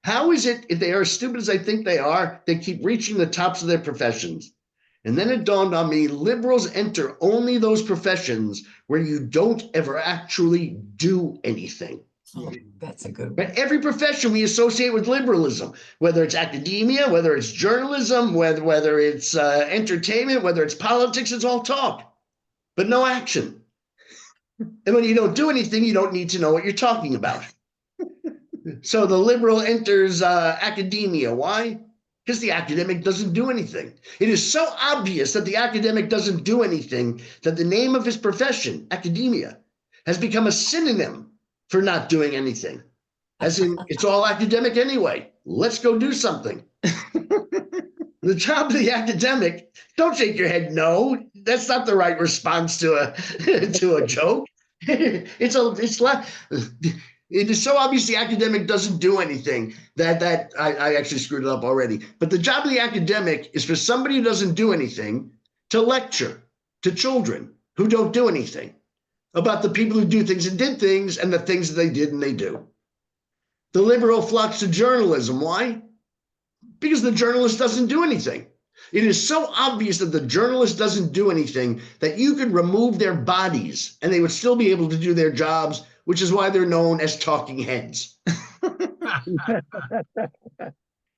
How is it, if they are as stupid as I think they are, they keep reaching the tops of their professions? And then it dawned on me, liberals enter only those professions where you don't ever actually do anything. Oh, that's a good one. But every profession we associate with liberalism, whether it's academia, whether it's journalism, whether it's entertainment, whether it's politics, it's all talk, but no action. And when you don't do anything, you don't need to know what you're talking about. So the liberal enters academia. Why? Because the academic doesn't do anything. It is so obvious that the academic doesn't do anything that the name of his profession, academia, has become a synonym for not doing anything. As in, it's all academic anyway. Let's go do something. The job of the academic, don't shake your head no. That's not the right response to a joke. It is so obvious the academic doesn't do anything that I actually screwed it up already. But the job of the academic is for somebody who doesn't do anything to lecture to children who don't do anything about the people who do things and did things and the things that they did and they do. The liberal flocks to journalism. Why? Because the journalist doesn't do anything. It is so obvious that the journalist doesn't do anything that you could remove their bodies and they would still be able to do their jobs, which is why they're known as talking heads.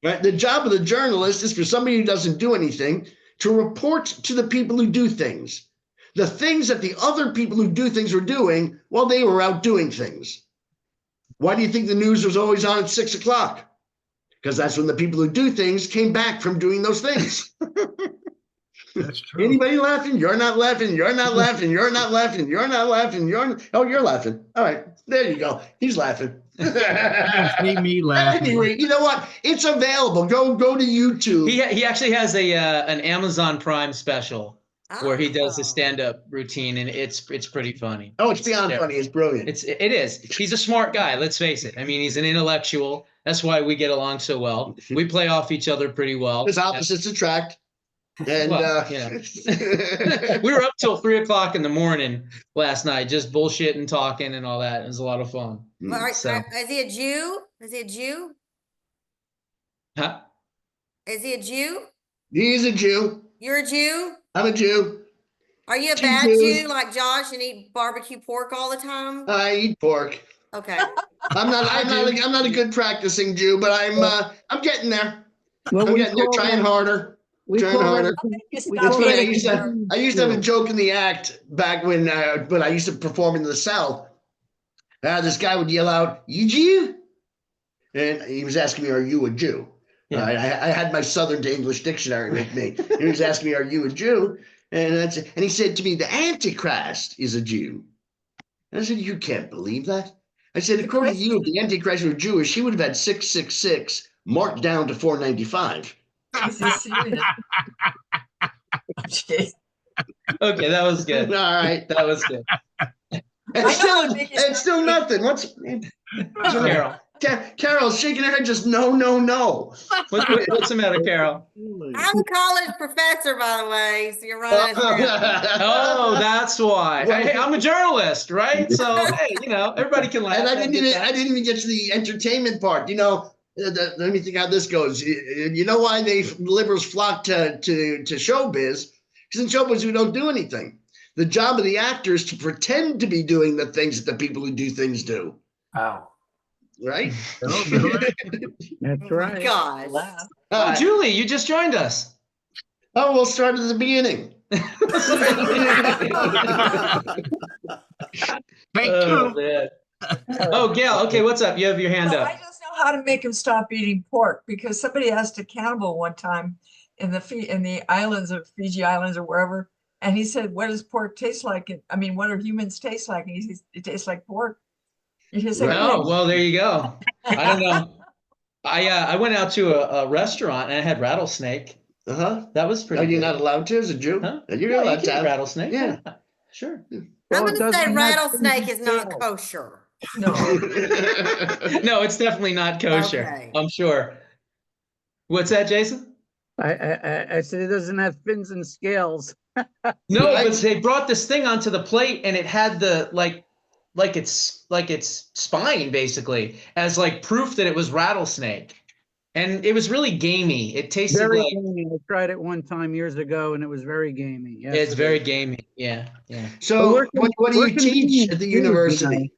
Right? The job of the journalist is for somebody who doesn't do anything to report to the people who do things, the things that the other people who do things were doing while they were out doing things. Why do you think the news was always on at 6 o'clock? Because that's when the people who do things came back from doing those things. That's true. Anybody laughing? You're not laughing. You're not laughing. You're not laughing. You're not laughing. You're laughing. All right. There you go. He's laughing. You don't see me laughing. Anyway, you know what? It's available. Go to YouTube. He actually has an Amazon Prime special where he does a stand-up routine, and it's pretty funny. Oh, it's beyond funny. It's brilliant. It is. He's a smart guy. Let's face it. I mean, he's an intellectual. That's why we get along so well. We play off each other pretty well. His opposites attract. And well, we were up till 3 o'clock in the morning last night, just bullshitting, talking, and all that. It was a lot of fun. Is he a Jew? Is he a Jew? Huh? Is he a Jew? He's a Jew. You're a Jew? I'm a Jew. Are you a bad Jew like Josh and eat barbecue pork all the time? I eat pork. Okay. I'm not a good practicing Jew, but I'm getting there. Well, I'm getting there, trying harder. Trying harder. It's funny, I used to have a joke in the act back when I used to perform in the South. This guy would yell out, "You Jew?" And he was asking me, "Are you a Jew?" Yeah. I had my Southern to English dictionary with me. He was asking me, "Are you a Jew?" And he said to me, "The Antichrist is a Jew." And I said, "You can't believe that." I said, "According to you, if the Antichrist were Jewish, he would have had 666 marked down to 495. Is he serious? Okay, that was good. All right. That was good. It's still nothing. What's Carol? Carol's shaking her head, just no. What's the matter, Carol? I'm a college professor, by the way, so you're running. Oh, that's why. Hey, I'm a journalist, right? So hey, everybody can laugh. And I didn't even get to the entertainment part. Let me think how this goes. You know why liberals flock to showbiz? Because in showbiz we don't do anything. The job of the actor is to pretend to be doing the things that the people who do things do. Oh. Right? That's right. Gosh. Julie, you just joined us. Oh, we'll start at the beginning. Thank you. Man. Oh, Gail. Okay, what's up? You have your hand up. I just know how to make him stop eating pork because somebody asked a cannibal one time in the islands of Fiji Islands or wherever, and he said, "What does pork taste like? What do humans taste like?" And he says, "It tastes like pork." Well, there you go. I don't know. I went out to a restaurant and I had rattlesnake. That was pretty. Are you good. not allowed to as a Jew? Huh? You're No, allowed you to can have rattlesnake. Yeah. Sure. I'm going to say rattlesnake is not kosher. No. No, it's definitely not kosher. Okay. I'm sure. What's that, Jason? I said it doesn't have fins and scales. No, but they brought this thing onto the plate and it had the like its spine basically as like proof that it was rattlesnake. And it was really gamey. It tasted very like gamey. I tried it one time years ago and it was very gamey. Yes, it's very gamey. Yeah. So what do you teach at the university?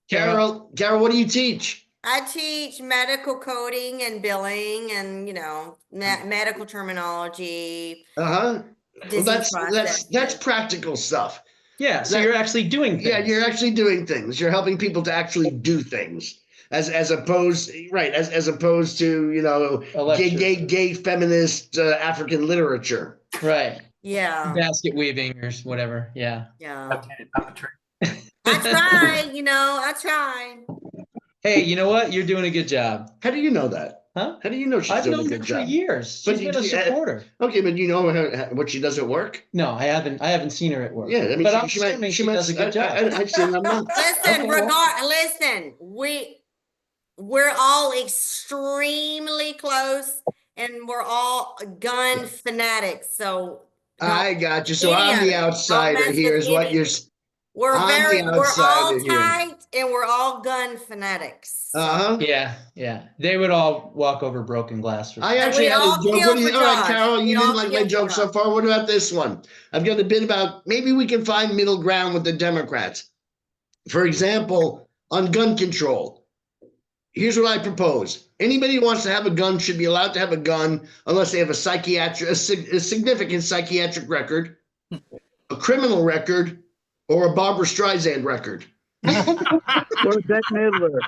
Carol, what do you teach? I teach medical coding and billing and, medical terminology. Well, that's practical stuff. Yeah, so you're actually doing things. Yeah, you're actually doing things. You're helping people to actually do things. As opposed to, gay feminist African literature. Right. Yeah. Basket weaving or whatever. Yeah. Yeah. I tried, I tried. Hey, you know what? You're doing a good job. How do you know that? Huh? How do you know she's doing a good job? I've known her for years. She's been a supporter. Okay, but you know what she does at work? No, I haven't seen her at work. Yeah, I mean, but I'm assuming she does a good job. Listen, we're all extremely close and we're all gun fanatics. So I got you. So I'm the outsider here is what you're we're all tight and we're all gun fanatics. Yeah. They would all walk over broken glass. I actually had a joke. All right, Carol, you didn't like my joke so far. What about this one? I've got a bit about maybe we can find middle ground with the Democrats. For example, on gun control. Here's what I propose. Anybody who wants to have a gun should be allowed to have a gun unless they have a significant psychiatric record, a criminal record, or a Barbara Streisand record. Or Bette Midler.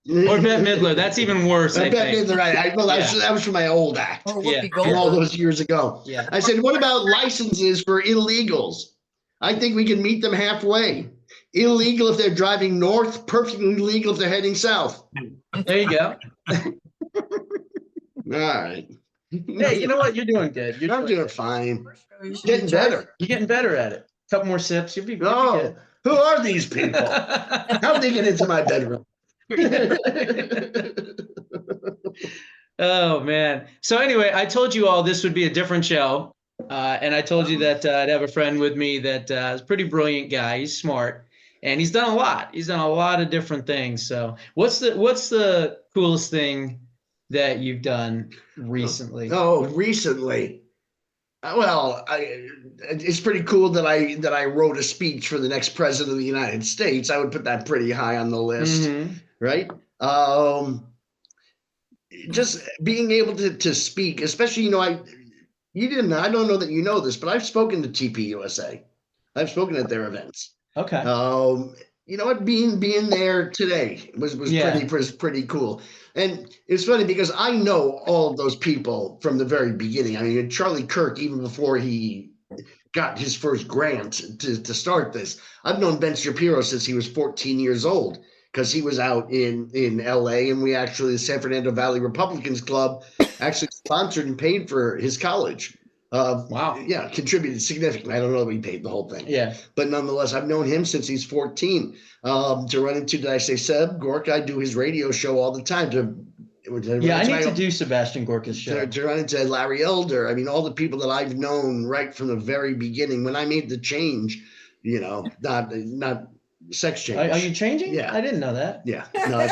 Or Bette Midler. That's even worse, I Bette think. Midler, well, that was from my old act Or Yeah. Whoopi from all Goldberg. those years ago. Yeah. I said, what about licenses for illegals? I think we can meet them halfway. Illegal if they're driving north, perfectly legal if they're heading south. There you go. All right. Hey, you know what? You're doing good. You're I'm doing good. fine. You should Getting be trying- better. You're getting better at it. A couple more sips. You'll be Oh, good. who are these people? How'd they get into my bedroom? Oh man. So anyway, I told you all this would be a different show. And I told you that I'd have a friend with me that is a pretty brilliant guy. He's smart and he's done a lot. He's done a lot of different things. So what's the coolest thing that you've done recently? Oh, recently. Well, it's pretty cool that I wrote a speech for the next president of the United States. I would put that pretty high on the list, right? Just being able to speak, especially, I don't know that you know this, but I've spoken to TPUSA. I've spoken at their events. Okay. You know what? Being there today was pretty cool. And it's funny because I know all of those people from the very beginning. I mean, Charlie Kirk, even before he got his first grant to start this, I've known Ben Shapiro since he was 14 years old because he was out in LA, and we actually, the San Fernando Valley Republicans Club, actually sponsored and paid for his college. Wow. Yeah, contributed significantly. I don't know that we paid the whole thing. Yeah. But nonetheless, I've known him since he's 14. To run into, did I say Seb Gork? I do his radio show all the time. I need to do Sebastian Gorka's show. To run into Larry Elder. I mean, all the people that I've known right from the very beginning. When I made the change, not sex change. Are you changing? Yeah. I didn't know that. Yeah. No.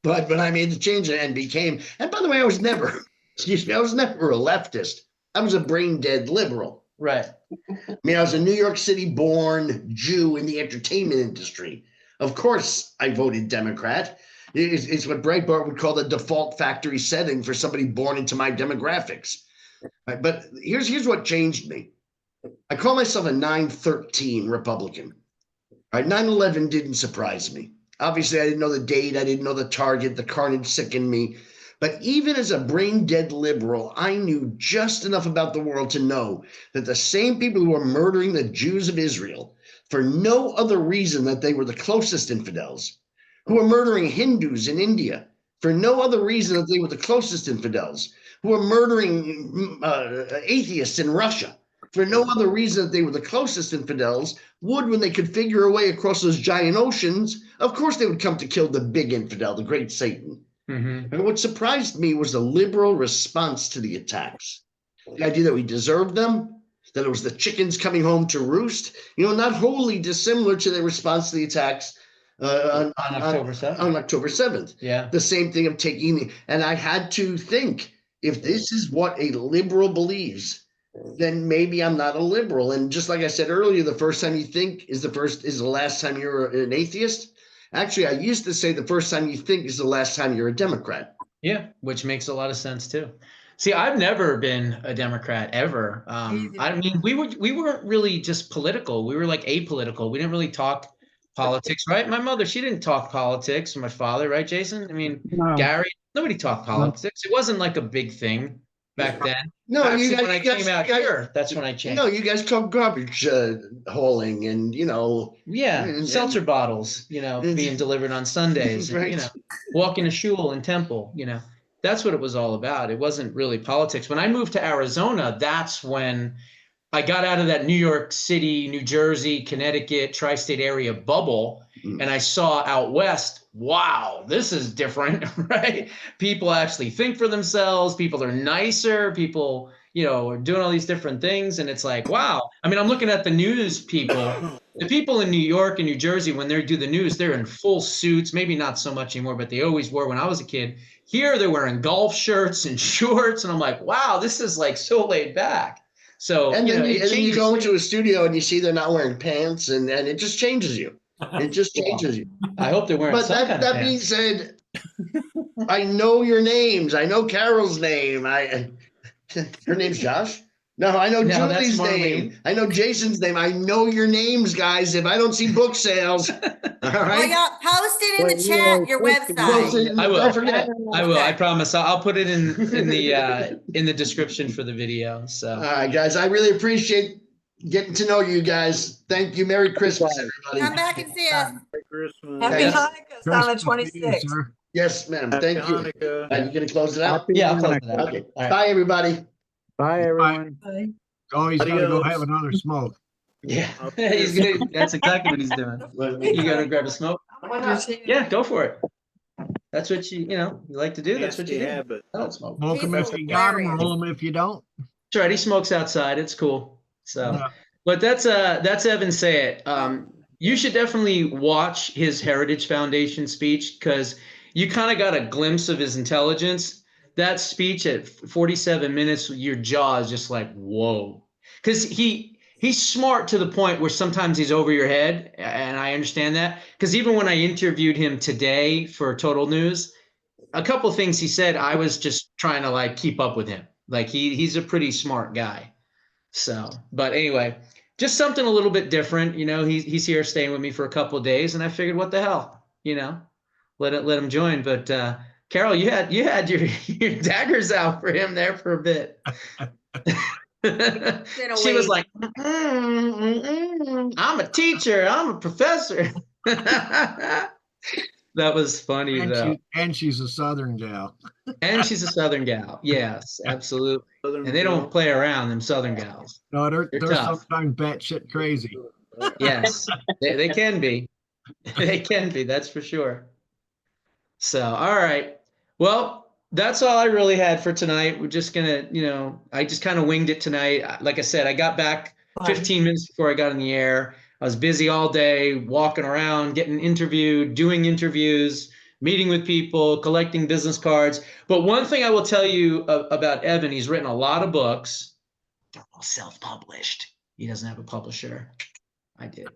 But when I made the change and became, and by the way, I was never a leftist. I was a brain dead liberal. Right. I mean, I was a New York City born Jew in the entertainment industry. Of course, I voted Democrat. It's what Breitbart would call the default factory setting for somebody born into my demographics. Right, but here's what changed me. I call myself a 9/13 Republican. Right, 9/11 didn't surprise me. Obviously, I didn't know the date. I didn't know the target. The carnage sickened me. But even as a brain dead liberal, I knew just enough about the world to know that the same people who were murdering the Jews of Israel for no other reason that they were the closest infidels, who were murdering Hindus in India for no other reason that they were the closest infidels, who were murdering atheists in Russia for no other reason that they were the closest infidels, would, when they could figure a way across those giant oceans, of course they would come to kill the big infidel, the great Satan. And what surprised me was the liberal response to the attacks. The idea that we deserved them, that it was the chickens coming home to roost, not wholly dissimilar to their response to the attacks on October 7th. Yeah. The same thing of taking, and I had to think, if this is what a liberal believes, then maybe I'm not a liberal. And just like I said earlier, the first time you think is the last time you're an atheist. Actually, I used to say the first time you think is the last time you're a Democrat. Yeah, which makes a lot of sense too. See, I've never been a Democrat ever. I mean, we weren't really just political. We were like apolitical. We didn't really talk politics, right? My mother, she didn't talk politics. My father, right, Jason? I mean, No. Gary, nobody talked politics. It wasn't like a big thing back then. No, Actually, you guys, when I came out here, that's when I changed. No, you guys talk garbage hauling and seltzer bottles, being delivered on Sundays, Right. and, walking to shul and temple, that's what it was all about. It wasn't really politics. When I moved to Arizona, that's when I got out of that New York City, New Jersey, Connecticut, tri-state area bubble, and I saw out west, wow, this is different, right? People actually think for themselves. People are nicer. People, are doing all these different things. And it's like, wow. I mean, I'm looking at the news people. The people in New York and New Jersey, when they do the news, they're in full suits. Maybe not so much anymore, but they always were when I was a kid. Here, they're wearing golf shirts and shorts. And I'm like, wow, this is like so laid back. So, and then you go into a studio and you see they're not wearing pants, and it just changes you. It just changes you. I hope they're wearing. But that being said, I know your names. I know Carol's name. Her name's Josh. No, I know No, that's Julie's Marlene. name. I know Jason's name. I know your names, guys. If I don't see book sales, all Well, right. y'all post it in the Well, chat, your Post website. it. I will. Don't forget. I will. I Okay. promise. I'll put it in the description for the video. So. All right, guys. I really appreciate getting to know you guys. Thank you. Merry Christmas, everybody. Come back and see us. Merry Christmas. Happy Thanks. Hanukkah is on the Christmas to you, 26th. sir. Yes, ma'am. Happy Thank you. Hanukkah. Are you gonna close it out? Yeah, I'll close it out. Okay. All right. Bye, everybody. Bye, everyone. Bye. Oh, he's gotta go Adios. have another smoke. Yeah, that's exactly what he's doing. You gonna grab a smoke? Yeah, go for it. That's what you like to do. That's what you Nasty do. habit. I don't smoke. Smoke them He's if you got them, hilarious. roll them if you don't. That's right. He smokes outside. It's cool. So, Yeah. but that's Evan Sayet. You should definitely watch his Heritage Foundation speech because you kind of got a glimpse of his intelligence. That speech at 47 minutes, your jaw is just like, whoa. Because he's smart to the point where sometimes he's over your head, and I understand that. Because even when I interviewed him today for Total News, a couple of things he said, I was just trying to like keep up with him. Like he's a pretty smart guy. So, but anyway, just something a little bit different. He's here staying with me for a couple of days, and I figured, what the hell, let him join. But Carol, you had your daggers out for him there for a bit. She was like, I'm a teacher, I'm a professor. That was funny though. And she's a Southern gal. And she's a Southern gal. Yes, absolutely. Southern And they don't girl. play around, them Southern gals. No, they're tough. sometimes batshit crazy. Yes, they can be. They can be, that's for sure. So, all right. Well, that's all I really had for tonight. We're just gonna, I just kind of winged it tonight. Like I said, I got back 15 minutes before I got in the air. I was busy all day, walking around, getting interviewed, doing interviews, meeting with people, collecting business cards. But one thing I will tell you about Evan, he's written a lot of books. They're all self-published. He doesn't have a publisher. I did.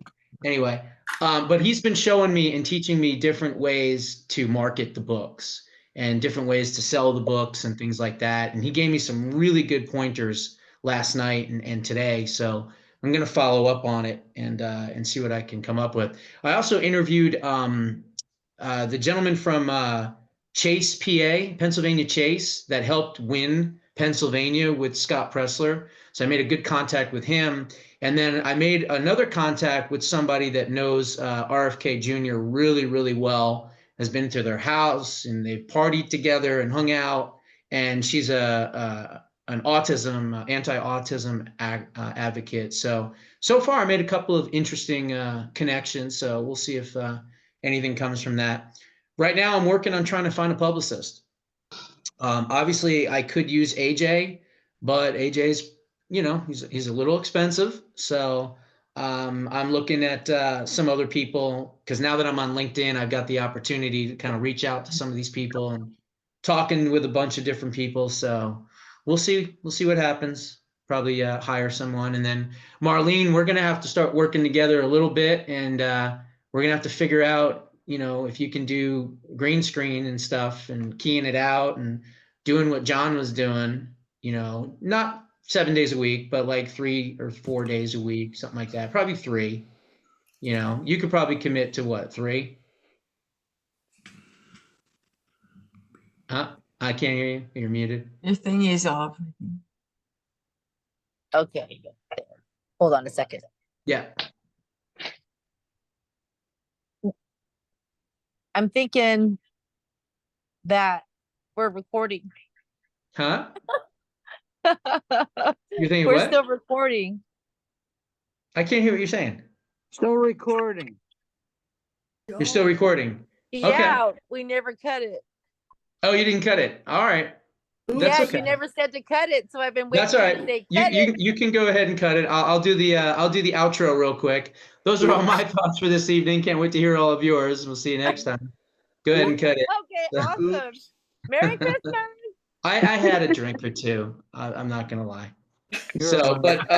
Anyway, but he's been showing me and teaching me different ways to market the books and different ways to sell the books and things like that. And he gave me some really good pointers last night and today. So I'm going to follow up on it and see what I can come up with. I also interviewed the gentleman from Chase, PA, Pennsylvania Chase, that helped win Pennsylvania with Scott Pressler. So I made a good contact with him. And then I made another contact with somebody that knows RFK Jr. really, really well, has been to their house and they've partied together and hung out. And she's an anti-autism advocate. So far I made a couple of interesting connections. So we'll see if anything comes from that. Right now I'm working on trying to find a publicist. Obviously I could use AJ, but AJ's, he's a little expensive. So I'm looking at some other people, because now that I'm on LinkedIn, I've got the opportunity to kind of reach out to some of these people and talking with a bunch of different people. So we'll see what happens. Probably hire someone. And then Marlene, we're going to have to start working together a little bit, and we're going to have to figure out, if you can do green screen and stuff and keying it out and doing what John was doing, not 7 days a week, but like 3 or 4 days a week, something like that. Probably 3. You could probably commit to what, 3? I can't hear you. You're muted. Your thing is off. Okay. Hold on a second. Yeah. I'm thinking that we're recording. Huh? You're thinking We're what? still recording. I can't hear what you're saying. Still recording. You're still recording. Yeah, we never cut it. Oh, you didn't cut it. All right. That's Yeah, okay. you never said to cut it, so I've been waiting That's all for right. you to say cut it. You can go ahead and cut it. I'll do the outro real quick. Those are all my thoughts for this evening. Can't wait to hear all of yours. We'll see you next time. Go ahead and cut it. Okay, awesome. Merry Christmas. I had a drink or two. I'm not gonna lie. So, but